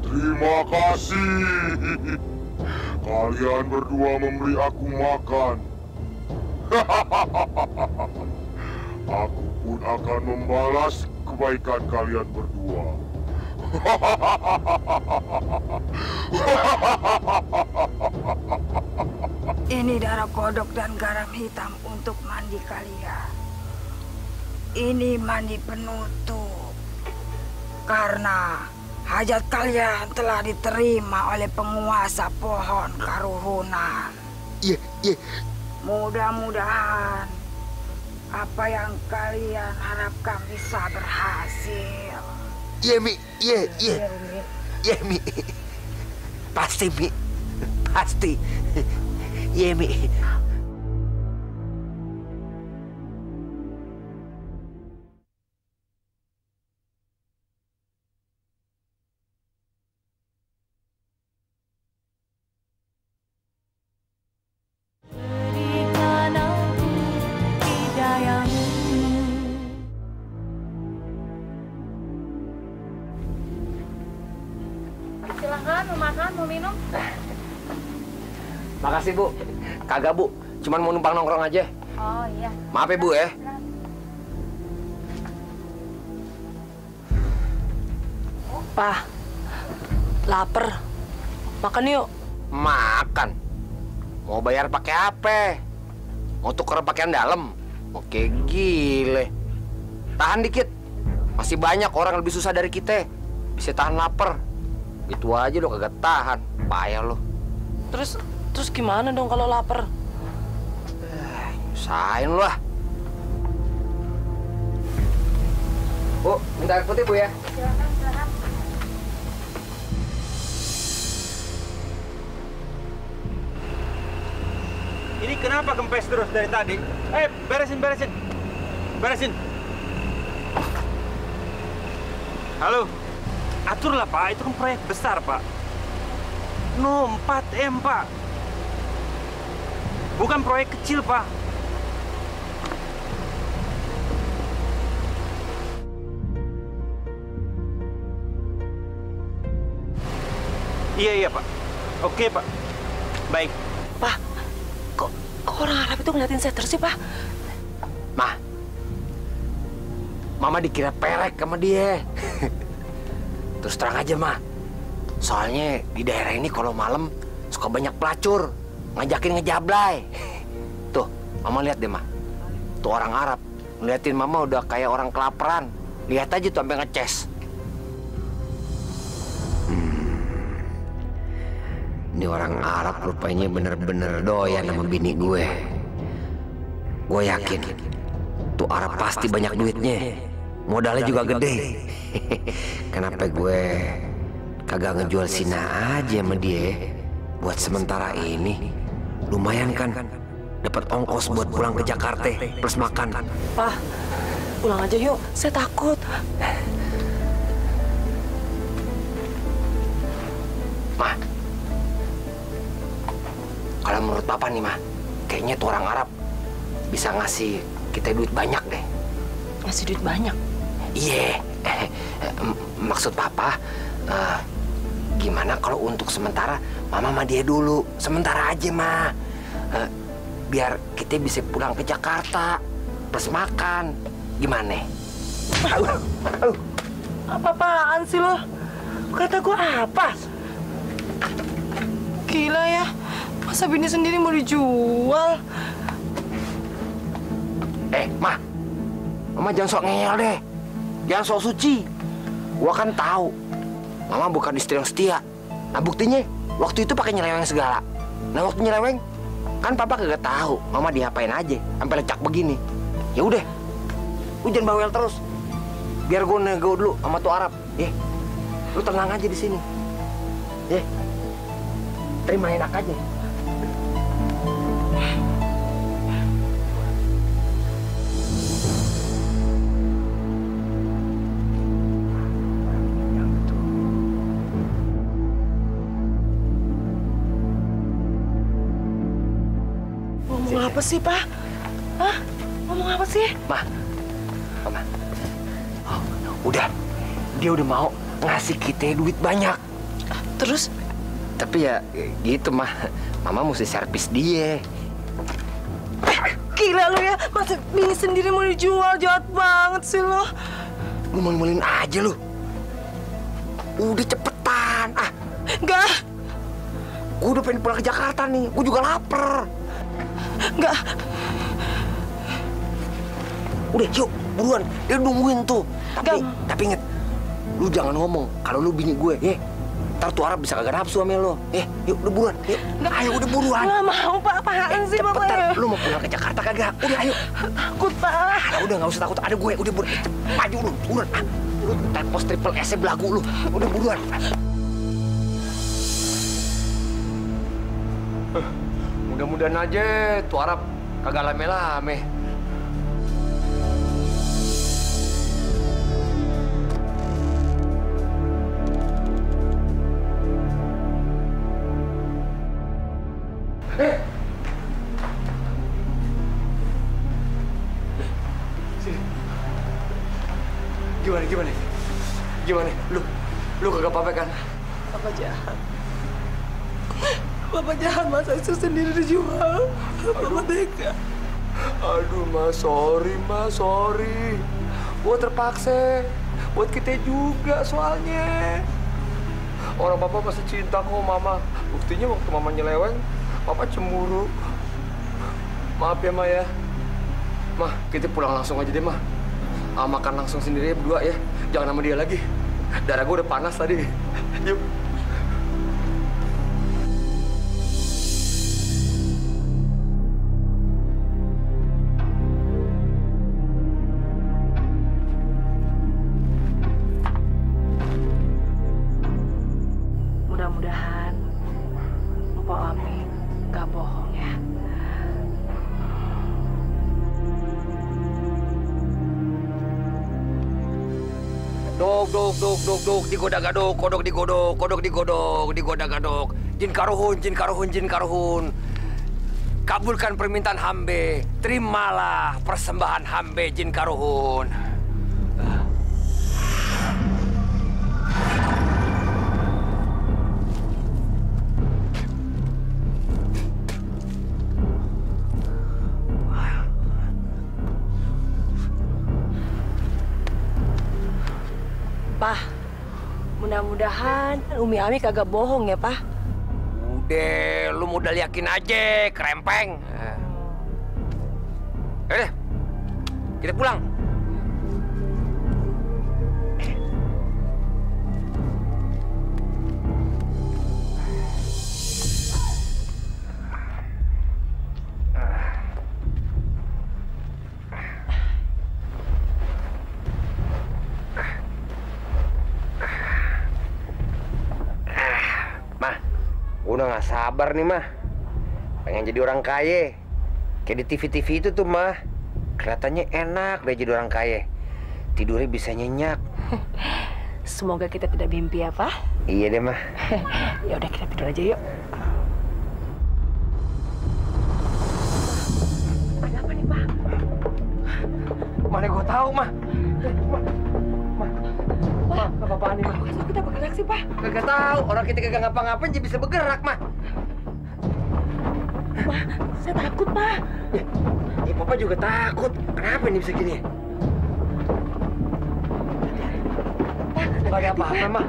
Terima kasih. Kalian berdua memberi aku makan. Aku pun akan membalas kebaikan kalian berdua. Ini darah kodok dan garam hitam untuk mandi kalian. Ini mandi penutup. Karena hajat kalian telah diterima oleh penguasa pohon karuhunan. Iya. Mudah-mudahan apa yang kalian harapkan bisa berhasil. Iya, Mi. Iya, Mi. Pasti, Mi. Pasti. Iya, Mi. Silahkan, mau makan, mau minum? Makasih, Bu. Kagak, Bu. Cuman mau numpang nongkrong aja. Oh, iya. Maaf ya, Bu ya. Pak, lapar. Makan yuk. Makan? Mau bayar pakai apa? Mau tuker pakaian dalam? Oke, gile. Tahan dikit. Masih banyak orang yang lebih susah dari kita. Bisa tahan lapar. Itu aja lo kagak tahan. Payah lo. Terus gimana dong kalau lapar? Nyusahin lo lah. Bu, minta air putih, Bu ya. Silakan. Ini kenapa kempes terus dari tadi? Beresin. Halo. Aturlah, Pak. Itu kan proyek besar, Pak. No, 4M, Pak. Bukan proyek kecil, Pak. Iya, Pak. Oke, Pak. Baik. Pak, kok orang Arab itu ngeliatin saya terus sih, Pak? Mama dikira perek sama dia. Terus terang aja, Ma. Soalnya di daerah ini kalau malam suka banyak pelacur, ngajakin ngejablay. Tuh, Mama lihat deh, Ma. Tuh orang Arab ngeliatin Mama udah kayak orang kelaparan. Lihat aja tuh sampai ngeces. Ini orang Arab rupanya bener-bener doyan sama bini gue. Gue yakin tuh Arab pasti banyak duitnya, modalnya juga gede. Kenapa gue kagak ngejual Sina aja sama dia? Buat sementara ini lumayan kan, dapat ongkos buat pulang ke Jakarta plus makan. Pak, pulang aja yuk. Saya takut. Ma, kalau menurut Papa nih, Ma, kayaknya tuh orang Arab bisa ngasih kita duit banyak deh. Ngasih duit banyak? Iya. Maksud Papa, gimana kalau untuk sementara Mama sama dia dulu. Sementara aja, Ma. Biar kita bisa pulang ke Jakarta plus makan. Gimana? Apa-apaan sih lo? Kata gue apa? Gila ya, masa bini sendiri mau dijual? Ma, Mama jangan sok ngeyel deh. Jangan sok suci. Gua kan tahu Mama bukan istri yang setia. Nah buktinya, waktu itu pakai nyeleweng segala. Nah waktu nyeleweng, kan Papa kagak tahu Mama diapain aja sampai lecak begini. Ya udah, lu jangan bawel terus. Biar gue nego dulu sama tuh Arab. Lu tenang aja di sini. Terima enak aja. Ngomong apa sih, Pak? Hah? Ngomong apa sih? Mama. Udah, dia udah mau ngasih kita duit banyak. Terus? Tapi ya gitu, Mah. Mama mesti servis dia. Gila lu ya, masa bini sendiri mau dijual? Jahat banget sih lo. Lu malu-maluin aja lu. Udah cepetan. Enggak. Gue udah pengen pulang ke Jakarta nih. Gue juga lapar. Enggak. Udah, yuk, buruan. Dia nungguin tuh. Tapi inget, lu jangan ngomong kalau lu bini gue, ya. Ntar tuh Arab bisa kagak nafsu sama lo. Yuk, udah buruan. Yuk. Ayo, udah buruan. Nggak mau, Pak. Apaan sih, Bapak? Cepetan, lu mau pulang ke Jakarta kagak? Udah, ayo. Takut, Pak. Udah, nggak usah takut. Ada gue, udah buruan. Maju lu, buruan. Lu tempos triple S-nya belagu lu. Udah buruan. Mudah-mudahan aja tuh Arab kagak lame-lame. Sini. Gimana? Lu kagak apa-apa kan? Bapak jahat. Bapak jahat, masa istri sendiri dijual. Bapak tega. Aduh, Mas, sorry. Gua terpaksa. Buat kita juga soalnya. Orang Papa masih cinta kok Mama. Buktinya waktu Mama nyeleweng, Papa cemburu. Maaf ya, Ma ya. Mah, kita pulang langsung aja deh, Mah. Makan langsung sendiri berdua ya. Jangan sama dia lagi. Darah gue udah panas tadi. Yuk. Mudah-mudahan Mpok Ami gak bohong ya. Dok, digoda-gadok, kodok digoda-gadok. Jin karuhun. Kabulkan permintaan hambe, terimalah persembahan hambe jin karuhun. Pak, mudah-mudahan Umi Ami kagak bohong ya, Pak. Udah, lu modal yakin aja, kerempeng. Udah, kita pulang. Udah nggak sabar nih mah. Pengen jadi orang kaya. Kayak di TV-TV itu tuh mah. Kelihatannya enak deh jadi orang kaya. Tidurnya bisa nyenyak. Semoga kita tidak mimpi ya, Pak. Iya deh mah. Ya udah kita tidur aja yuk. Ada apa nih, Pak? Mana gue tahu mah. Mah, apa-apaan nih mah? Kok kita bergerak sih, Pak? Kagak tahu. Orang kita kagak ngapa-ngapain jadi bisa bergerak mah. Pak, saya takut, Pak. Ya, Papa juga takut. Kenapa ini bisa gini? Gak ada apa-apa, mah.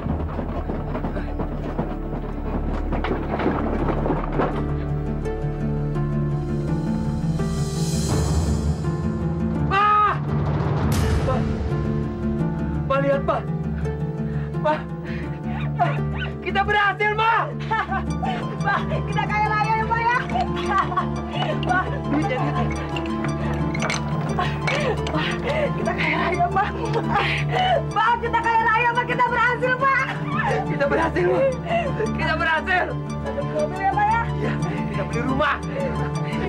Pak! Pak, lihat, Pak. Pak, kita berhasil, Pak. Pak, kita kaya raya ya, Pak ya. Pak, Pak, kita kaya raya, Pak. Pak, kita kaya raya, Pak. Kita berhasil, Pak. Kita berhasil, Pak. Kita berhasil. Ada mobil ya, Pak ya. Iya, kita beli rumah.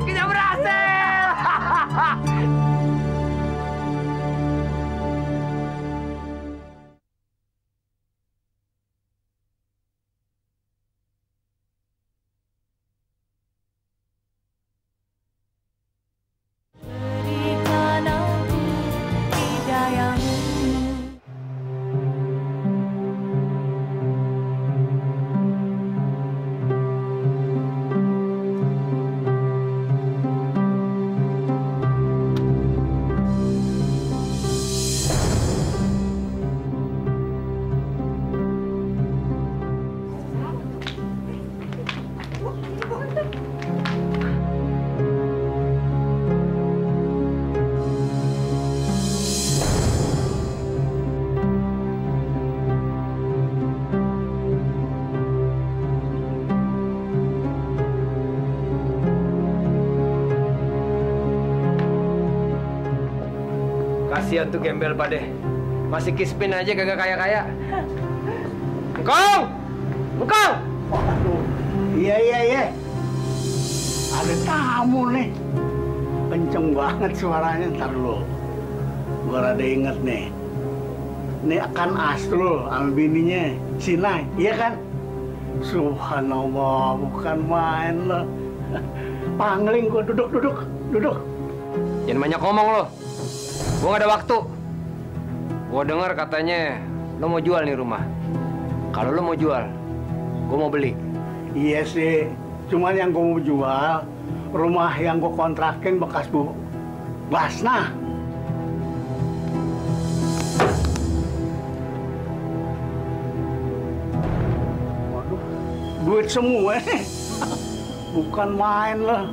Kita berhasil. Kasihan tuh gembel pade. Masih kispin aja kagak kaya-kaya. Engkong! Engkong! Iya. Ada tamu nih. Kenceng banget suaranya, ntar lu. Gua rada inget nih. Ini akan Asrul sama bininya, Sinai, iya kan? Subhanallah, bukan main lo. Pangling gua, duduk. Jangan banyak ngomong lo. Gua gak ada waktu. Gua dengar katanya lo mau jual nih rumah. Kalau lo mau jual, gua mau beli. Iya sih, cuman yang gua mau jual rumah yang gua kontrakin bekas Bu Basna. Waduh, duit semua. Bukan main lah.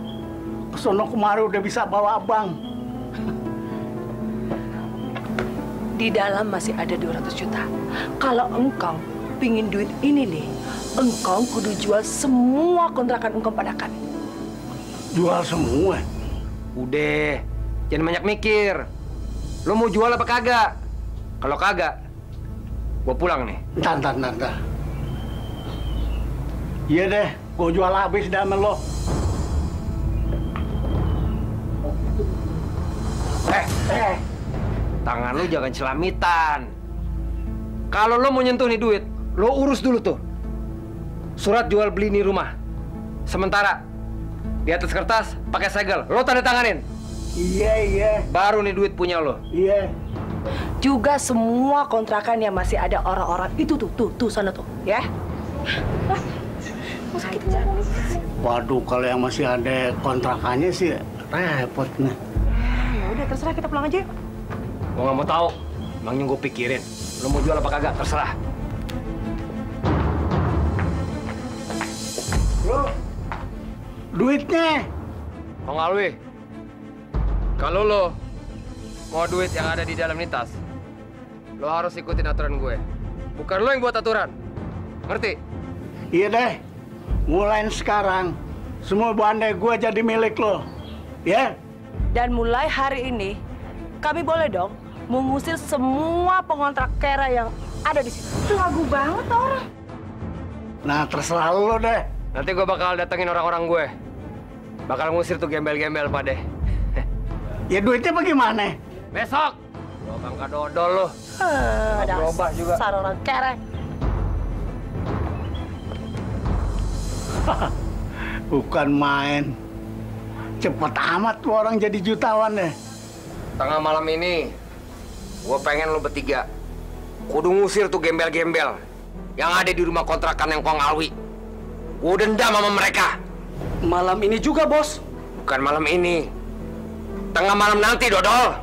Kesono kemari udah bisa bawa abang. Di dalam masih ada 200 juta. Kalau engkau pingin duit ini nih, engkau kudu jual semua kontrakan engkau pada kami. Jual semua? Udah, jangan banyak mikir. Lo mau jual apa kagak? Kalau kagak, gua pulang nih. Ntar. Iya deh, gua jual habis dah sama lo. Tangan lu jangan celamitan. Kalau lo mau nyentuh nih duit, lo urus dulu tuh surat jual beli nih rumah. Sementara di atas kertas pakai segel, lo tanda tanganin. Iya. Baru nih duit punya lo. Iya. Juga semua kontrakan yang masih ada orang-orang itu tuh sana tuh, ya. Waduh, kalau yang masih ada kontrakannya sih repot nih. Ya udah terserah, kita pulang aja. Gua nggak mau tahu. Emangnya gue pikirin. Lo mau jual apa kagak? Terserah. Lo, duitnya. Bang Alwi, kalau lo mau duit yang ada di dalam nih tas, lo harus ikutin aturan gue. Bukan lo yang buat aturan. Ngerti? Iya deh. Mulai sekarang, semua bandai gue jadi milik lo. Ya? Dan mulai hari ini, kami boleh dong mengusir semua pengontrak kera yang ada di sini. Lagu banget orang. Nah, terserah lo deh. Nanti gue bakal datengin orang-orang gue. Bakal ngusir tuh gembel-gembel Pak deh. Ya duitnya bagaimana? Besok. Lo bangka dodol lo. Ada berubah juga. Dasar orang kere. Bukan main. Cepet amat tuh orang jadi jutawan deh. Tengah malam ini, gue pengen lo bertiga kudu ngusir tuh gembel-gembel yang ada di rumah kontrakan yang Kong Alwi. Gue dendam sama mereka. Malam ini juga, Bos. Bukan malam ini. Tengah malam nanti, Dodol.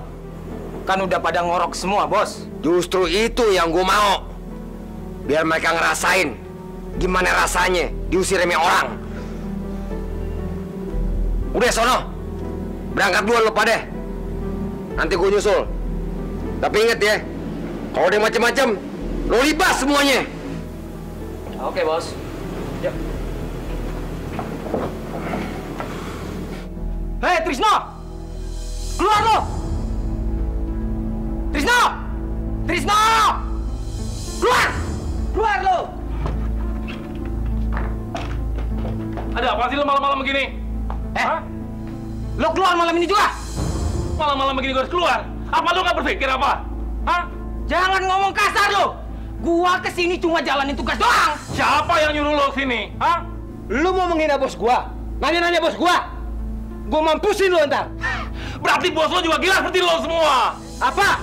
Kan udah pada ngorok semua, Bos. Justru itu yang gue mau. Biar mereka ngerasain gimana rasanya diusir sama orang. Udah, sono. Berangkat dulu lo pada. Nanti gue nyusul. Tapi inget ya, kalau ada macem-macem, lo libas semuanya. Oke, Bos. Yuk. Hei, Trisno! Keluar lo! Trisno! Trisno! Keluar! Keluar lo! Ada apa sih lo malam-malam begini? Lo keluar malam ini juga? Malam-malam begini gue harus keluar? Apa lo nggak berpikir apa? Hah? Jangan ngomong kasar lo! Gua kesini cuma jalanin tugas doang! Siapa yang nyuruh lo kesini? Hah? Lu mau menghina bos gua? Nanya-nanya bos gua? Gua mampusin lu ntar! Berarti bos lo juga gila seperti lo semua! Apa?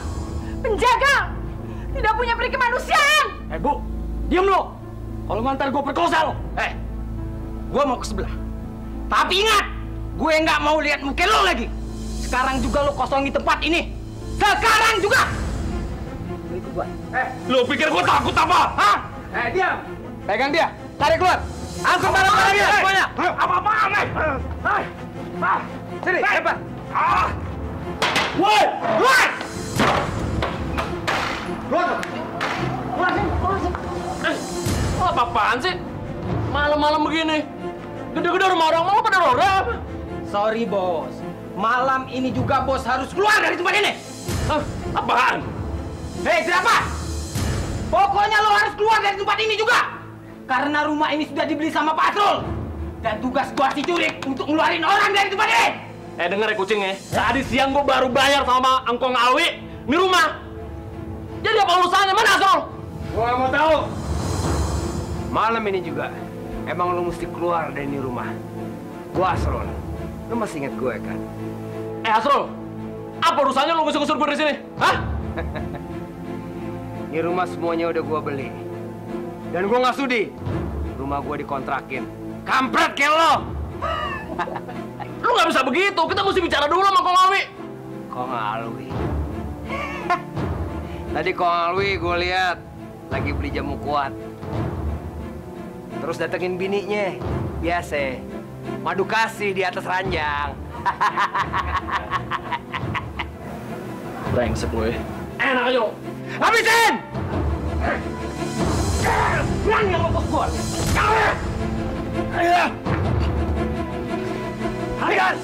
Penjaga! Tidak punya peri kemanusiaan! Bu, diam lo! Kalau ngantar gua perkosa lo! Gua mau ke sebelah. Tapi ingat, gue nggak mau lihat muka lo lagi. Sekarang juga lo kosongi tempat ini. Sekarang juga! Ikut gua. Lo pikir gua takut apa? Hah? Diam! Pegang dia! Tarik keluar! Angkut barang-barang dia semuanya! Apa-apaan, Sini, cepat! Woi! Keluar! Apa-apaan sih? Malam-malam begini. Gede-gede rumah orang mau pada orang. Sorry, Bos. Malam ini juga Bos harus keluar dari tempat ini. Apaan? Hei, siapa? Pokoknya lo harus keluar dari tempat ini juga. Karena rumah ini sudah dibeli sama Pak Asrul. Dan tugas gua si Curik untuk ngeluarin orang dari tempat ini. Denger ya kucing ya. Tadi siang gua baru bayar sama Angkong Alwi di rumah. Jadi apa urusannya? Mana Asrul? Gua nggak mau tahu. Malam ini juga, emang lu mesti keluar dari ini rumah. Gua Asrul. Lu masih ingat gue kan? Asrul, apa urusannya lu ngusur-ngusur gue dari sini? Hah? Ini rumah semuanya udah gua beli. Dan gua nggak sudi rumah gua dikontrakin. Kampret kayak lo! Lu nggak bisa begitu, kita mesti bicara dulu sama Kong Alwi. Kong Alwi? Tadi Kong Alwi gue lihat lagi beli jamu kuat. Terus datengin bininya. Biasa, madu kasih di atas ranjang. Brengsek gue. Enak aja. Habisin! Berani sama bos gua. Ayo! Harikan!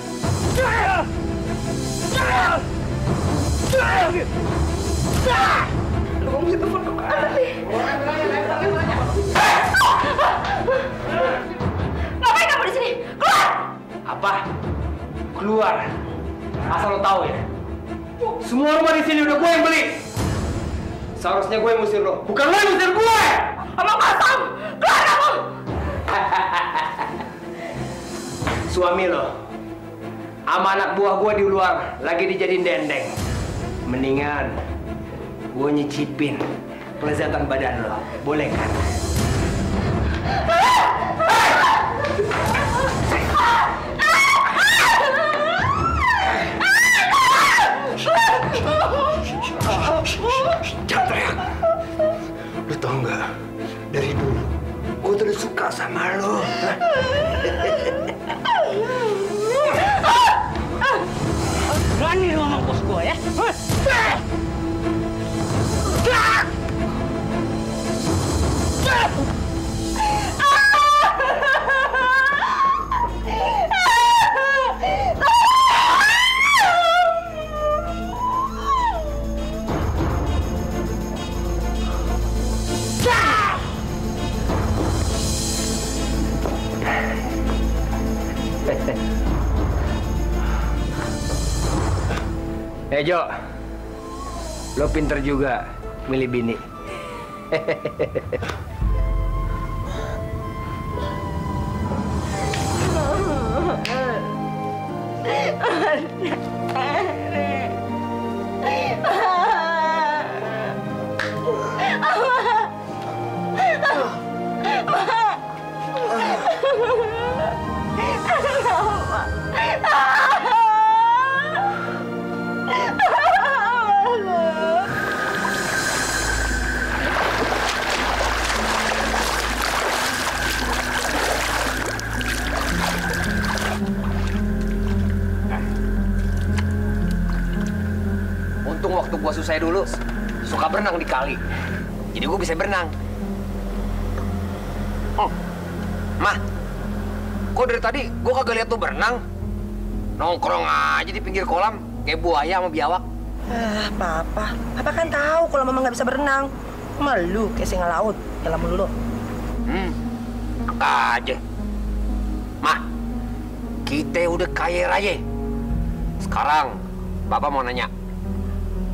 Lu mau minta telepon kemana sih? Ngapain kamu di sini? Keluar! Apa? Keluar. Asal lo tahu ya. Semua rumah di sini udah gue yang beli. Seharusnya gue yang ngusir lo, bukan lo yang ngusir gue. Abang kosong! Keluar kamu! Suami lo, sama anak buah gue di luar lagi dijadiin dendeng. Mendingan gue nyicipin kelezatan badan lo, boleh kan? Jangan teriak. Lo tau nggak? Dari dulu gue tuh udah suka sama lo. Berani lu sama bos gua ya? Jo, lo pinter juga milih bini. Untung waktu gua susah dulu, suka berenang di kali. Jadi gua bisa berenang. Mah, kok dari tadi gua kagak lihat tuh berenang? Nongkrong aja di pinggir kolam, kayak buaya sama biawak. Papa kan tahu kalau Mama nggak bisa berenang. Malu kayak singa laut, dalam dulu. Aja. Mah, kita udah kaya raya. Sekarang, Bapak mau nanya.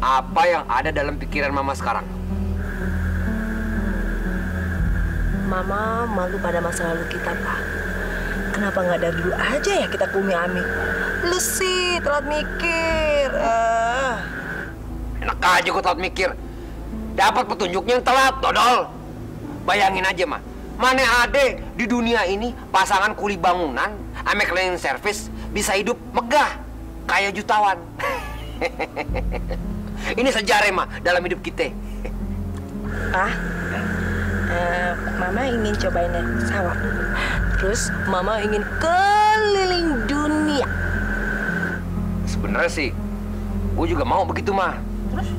Apa yang ada dalam pikiran Mama sekarang? Mama malu pada masa lalu kita, Pak. Kenapa nggak dari dulu aja ya kita ke Umi Ami? Lu sih telat mikir. Enak aja gue telat mikir. Dapat petunjuknya yang telat, dodol. Bayangin aja, mah. Mana ada di dunia ini pasangan kuli bangunan ame cleaning service bisa hidup megah kayak jutawan. Ini sejarah, mah, dalam hidup kita. Mama ingin cobain naik pesawat. Terus Mama ingin keliling dunia. Sebenarnya sih, gue juga mau begitu, mah. Terus?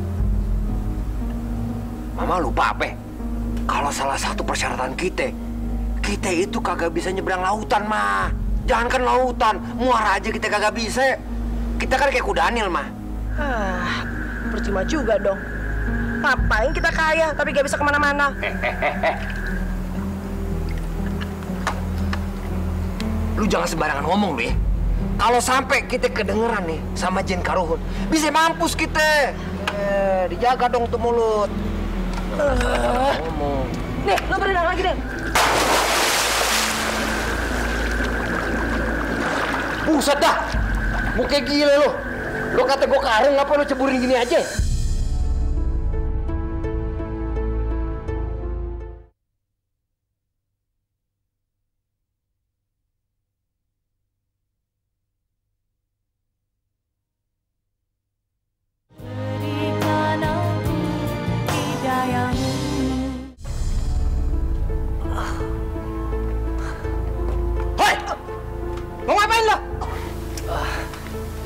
Mama lupa apa? Kalau salah satu persyaratan kita itu kagak bisa nyebrang lautan, mah. Jangankan lautan, muara aja kita kagak bisa. Kita kan kayak kudanil, mah. Percuma juga dong. Ngapain kita kaya tapi gak bisa kemana-mana? Lu jangan sembarangan ngomong, lu ya. Kalau sampai kita kedengeran nih sama Jin Karuhun, bisa mampus kita. Dijaga dong tuh mulut. Ngomong. Nih, lo berenang lagi deh. Buset dah, muka gila lo. Lo kata gue karung, ngapa lo ceburin gini aja?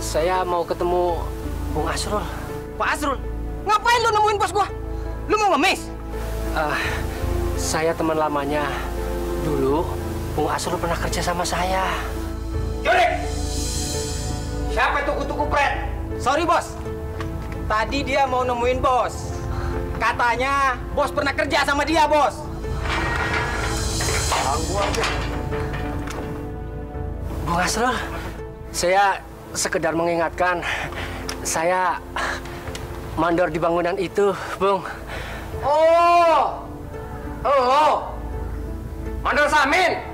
Saya mau ketemu Bung Asrul. Pak Asrul? Ngapain lu nemuin bos gua? Lu mau ngemis? Saya teman lamanya. Dulu Bung Asrul pernah kerja sama saya. Jurik! Siapa itu kutu kupret? Sorry, bos. Tadi dia mau nemuin bos. Katanya bos pernah kerja sama dia, bos. Bung Asrul, saya sekedar mengingatkan, saya mandor di bangunan itu, Bung. Oh, mandor Samin.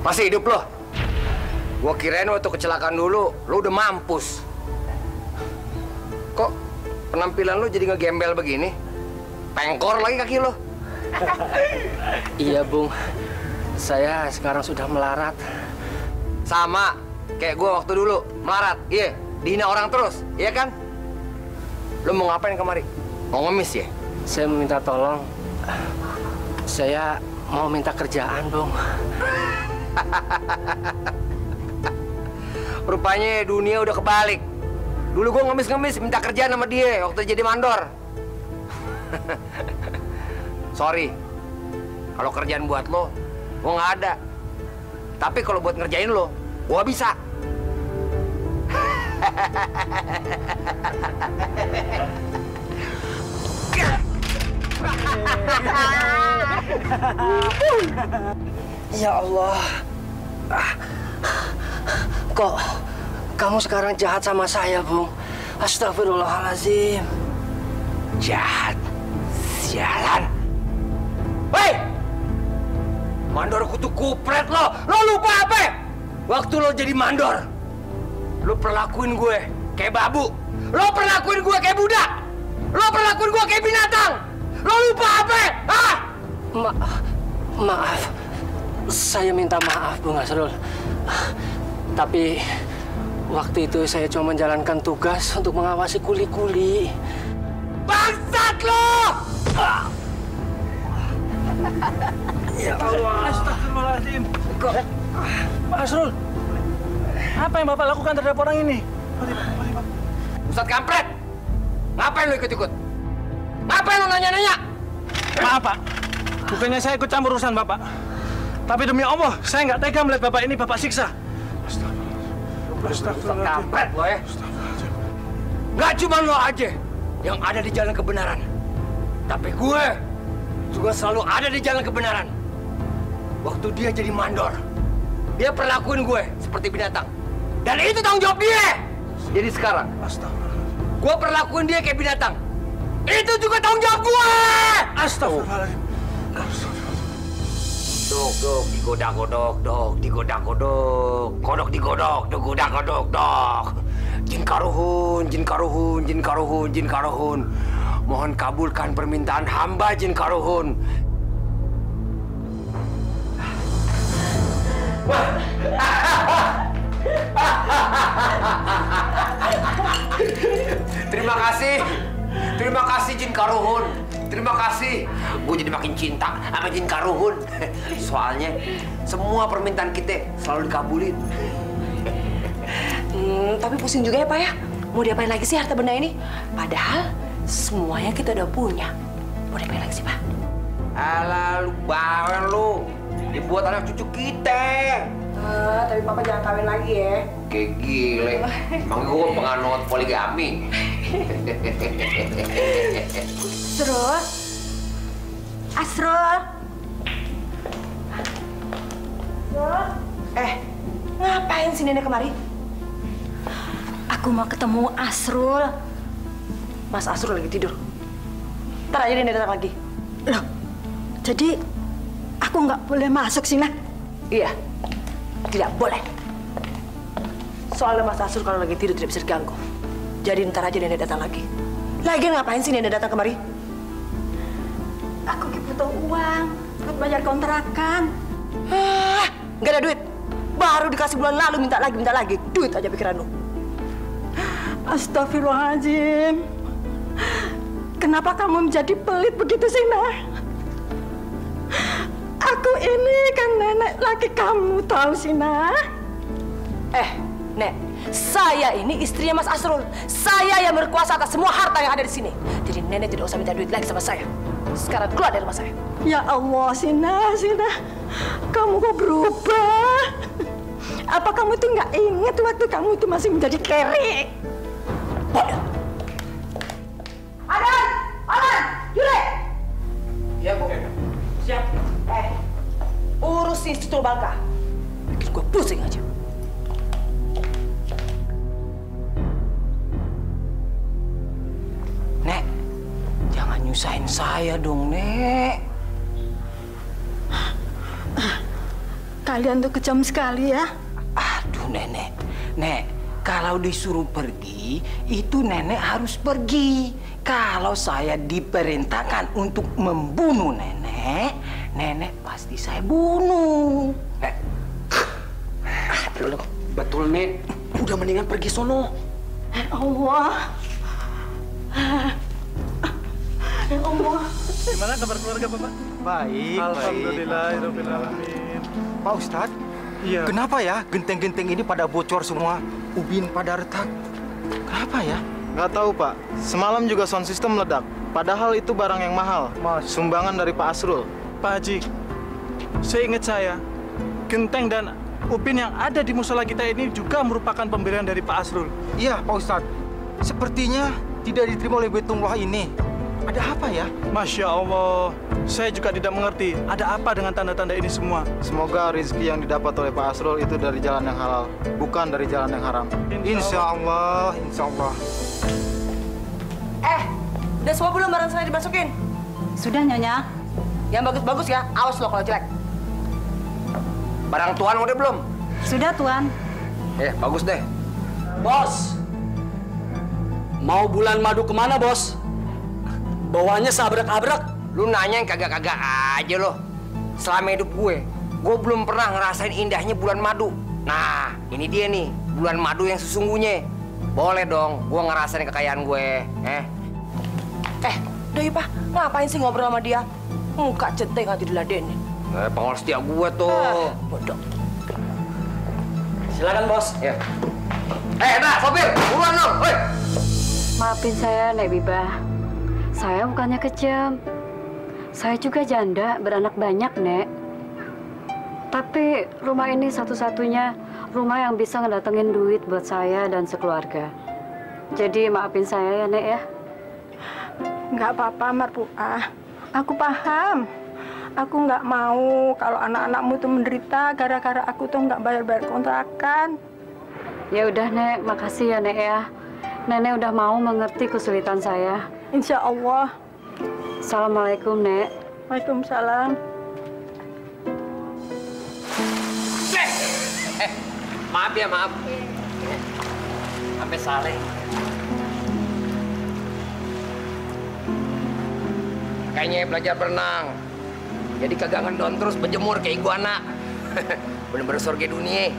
Masih hidup lo? Gua kirain waktu kecelakaan dulu, lo udah mampus. Kok penampilan lo jadi ngegembel begini? Pengkor lagi kaki lo. Iya, Bung. Saya sekarang sudah melarat. Sama kayak gue waktu dulu melarat, iya, dihina orang terus, iya kan? Lo mau ngapain kemari? Mau ngemis ya? Saya meminta tolong. Saya mau minta kerjaan, Bung. Rupanya dunia udah kebalik. Dulu gue ngemis-ngemis minta kerjaan sama dia waktu jadi mandor. Sorry, kalau kerjaan buat lo, gue nggak ada. Tapi kalau buat ngerjain lo, gue bisa. Ya Allah. Kok kamu sekarang jahat sama saya, Bung? Astagfirullahaladzim. Jahat? Sialan. Hei! Mandor kutu kupret lo! Lo lupa apa? Waktu lo jadi mandor, lo perlakuin gue kayak babu. Lo perlakuin gue kayak budak. Lo perlakuin gue kayak binatang. Lo lupa apa? Hah? Maaf. Saya minta maaf, Bung Asrul. Tapi waktu itu saya cuma menjalankan tugas untuk mengawasi kuli-kuli. Bangsat lo! Ya Allah. Astagfirullahaladzim. Pak Asrul, apa yang Bapak lakukan terhadap orang ini? Ustadz kampret! Ngapain lo ikut-ikut? Ngapain lo nanya-nanya? Maaf, Pak. Bukannya saya ikut campur urusan Bapak. Tapi demi Allah, saya nggak tega melihat Bapak ini Bapak siksa. Ustadz kampret lo ya. Nggak cuma lo aja yang ada di jalan kebenaran. Tapi gue juga selalu ada di jalan kebenaran. Waktu dia jadi mandor, dia perlakuin gue seperti binatang. Dan itu tanggung jawab dia. Jadi sekarang, gue perlakuin dia kayak binatang. Itu juga tanggung jawab gue. Astagfirullahaladzim. Dok, digodak-godok, dok, digodak-godok. Kodok digodok, digodak-godok, dok. Jin karuhun, jin karuhun, jin karuhun, jin karuhun. Mohon kabulkan permintaan hamba, jin karuhun. Terima kasih Jin Karuhun. Terima kasih. Gue jadi makin cinta sama Jin Karuhun. Soalnya semua permintaan kita selalu dikabulin. Tapi pusing juga ya Pak ya. Mau diapain lagi sih harta benda ini? Padahal semuanya kita udah punya. Mau diapain lagi sih Pak? Alah, lu bawel lu. Dibuat anak cucu kita. Tapi Papa jangan kawin lagi ya. Kayak gile. Emang gue penganut poligami. Asrul. Ngapain sih nenek kemari? Aku mau ketemu Asrul. Mas Asrul lagi tidur. Ntar aja nenek datang lagi. Loh, jadi aku nggak boleh masuk sini? Iya, tidak boleh. Soalnya Mas Asrul kalau lagi tidur tidak bisa diganggu. Jadi ntar aja nenek datang lagi. Lagian ngapain sih nenek datang kemari? Aku butuh uang buat bayar kontrakan. Nggak ada duit. Baru dikasih bulan lalu minta lagi. Duit aja pikiran lu. Astagfirullahaladzim. Kenapa kamu menjadi pelit begitu sih, Nah? Aku ini kan nenek laki kamu, tahu sih, Nah? Nek, saya ini istrinya Mas Asrul. Saya yang berkuasa atas semua harta yang ada di sini. Jadi nenek tidak usah minta duit lagi sama saya. Sekarang keluar dari rumah saya. Ya Allah, Sina. Kamu kok berubah? Apa kamu tuh nggak ingat waktu kamu itu masih menjadi kere? Bodoh. Adan, Jure. Iya, Bu. Siap. Urus si Situl Bangka. Bikin gue pusing aja. Nek, jangan nyusahin saya dong, Nek. Kalian tuh kejam sekali ya. Aduh, Nenek. Nek, kalau disuruh pergi, itu Nenek harus pergi. Kalau saya diperintahkan untuk membunuh Nenek, Nenek pasti saya bunuh. Betul, Nek. Udah mendingan pergi sono. Allah. Ya Allah. Gimana kabar keluarga Bapak? Baik, Alhamdulillahirobbilalamin. Pak Ustadz, iya. Kenapa ya genteng-genteng ini pada bocor semua? Ubin pada retak. Kenapa ya? Nggak tahu, Pak. Semalam juga sound system meledak. Padahal itu barang yang mahal. Sumbangan dari Pak Asrul. Pak Haji, seingat saya, genteng dan ubin yang ada di musola kita ini juga merupakan pemberian dari Pak Asrul. Iya, Pak Ustadz. Sepertinya tidak diterima oleh Baitullah ini. Ada apa ya? Masya Allah, saya juga tidak mengerti. Ada apa dengan tanda-tanda ini semua? Semoga rezeki yang didapat oleh Pak Asrul itu dari jalan yang halal, bukan dari jalan yang haram. Insya Allah, insya Allah. Udah semua belum barang saya dimasukin? Sudah, Nyonya. Yang bagus-bagus ya, awas lo kalau jelek. Barang Tuan udah belum? Sudah, Tuan. Bagus deh. Bos, mau bulan madu kemana, Bos? Bawanya sabrak-abrak. Lu nanya yang kagak-kagak aja lo. Selama hidup gue belum pernah ngerasain indahnya bulan madu. Nah, ini dia nih, bulan madu yang sesungguhnya. Boleh dong, gue ngerasain kekayaan gue. Udah Pak, ngapain sih ngobrol sama dia? Muka centeng aja diladenin. Pengawal setia gue tuh. Bodoh. Silakan, Bos. Ya. Nah, sopir, buruan dong. Woi. Maafin saya, Nek Bibah. Saya bukannya kejam. Saya juga janda, beranak banyak, Nek. Tapi rumah ini satu-satunya rumah yang bisa ngedatengin duit buat saya dan sekeluarga. Jadi maafin saya ya, Nek ya. Nggak apa-apa, Marpuah. Aku paham. Aku nggak mau kalau anak-anakmu tuh menderita gara-gara aku tuh nggak bayar-bayar kontrakan. Ya udah, Nek. Makasih ya, Nek ya. Nenek udah mau mengerti kesulitan saya. Insya Allah. Assalamualaikum, Nek. Waalaikumsalam. Maaf ya, maaf. Sampai saling. Kayaknya belajar berenang. Jadi kagak ngendon terus berjemur kayak iguana. Bener-bener surga dunia.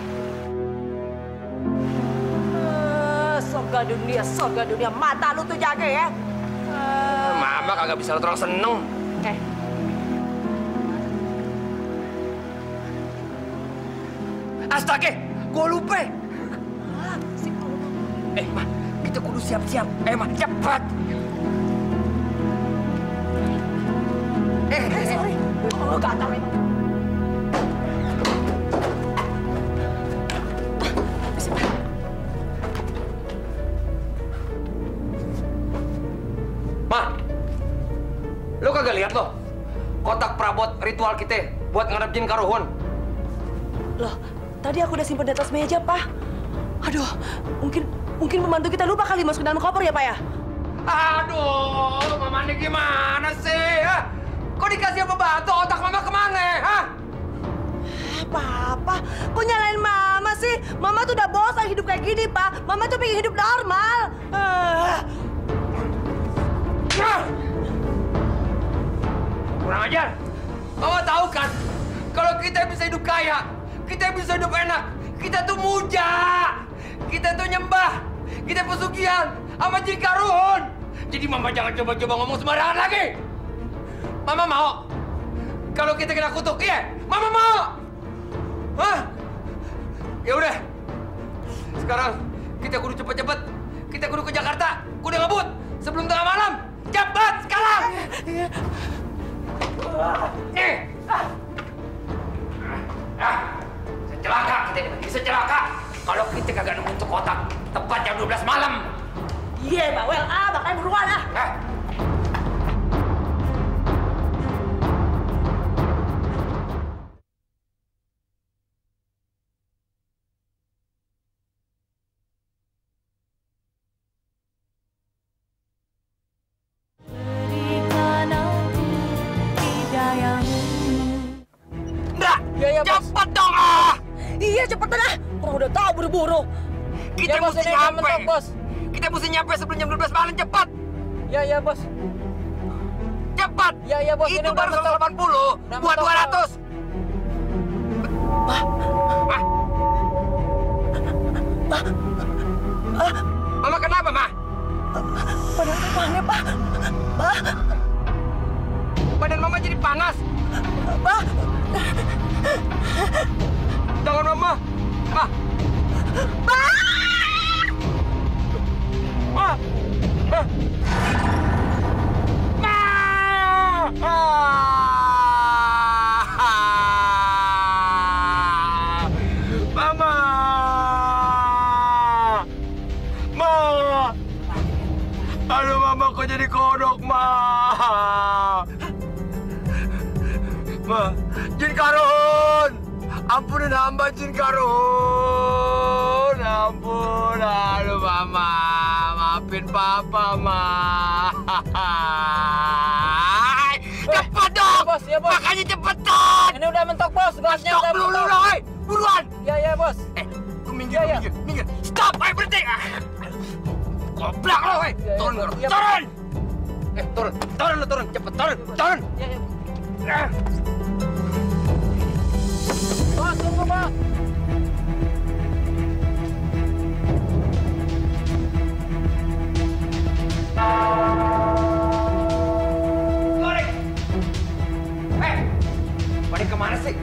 Surga dunia. Mata lu tuh jaga ya. Mama kagak bisa terang seneng. Astaga, gue lupa. Ma, kita kudu siap-siap. Ma, cepat. Sorry. Oh, gatal. Ma, lo kagak lihat lo? Kotak perabot ritual kita buat ngadep jin karuhun. Loh, tadi aku udah simpen di atas meja, Pak. Aduh, mungkin pembantu kita lupa kali masuk dalam koper ya, Pak ya? Aduh, Mama ini gimana sih? Kok dikasih pembantu, otak Mama kemana? Papa, kok nyalain Mama sih? Mama tuh udah bosan hidup kayak gini, Pak. Mama tuh pengen hidup normal. Kurang ajar. Mama tahu kan, kalau kita bisa hidup kaya, kita bisa hidup enak, kita tuh muja, kita tuh nyembah, kita pesugihan sama jin karuhun. Jadi Mama jangan coba-coba ngomong sembarangan lagi. Mama mau kalau kita kena kutuk, iya? Mama mau. Ya udah. Sekarang kita kudu cepet-cepet. Kita kudu ke Jakarta. Kudu ngebut sebelum tengah malam. Cepat sekarang. Celaka kita ini, bisa celaka. Kalau kita kagak nemu untuk kotak tepat jam 12 malam. Iya, Pak Wel. Makanya buruan Cepet dong Iya, cepetan Orang udah tahu buru-buru. Kita mesti nyampe. Kita mesti nyampe sebelum jam 12 malam, cepat. Ya, Bos. Cepat. Ya, Bos. Itu baru 180 buat 200. Mama kenapa, Ma? Badan aneh, Pak. Badan Mama jadi panas. Jangan, Mama. Ma. Aduh, Mama kok jadi kodok, Ma. Ma, Jin Karun, ampunin hamba Jin Karun, ampun, aduh Mama, maafin Papa, Ma. Cepet dong, bos, ya bos. makanya cepetan. Ini udah mentok bos, gasnya udah Stop dulu dong, hei, buruan. Ya bos. Minggir. Stop, ayo berhenti. Goblok lo, hei, turun, turun. Turun, cepet turun. Bos, tunggu bos. Goreng. Balik kemana sih?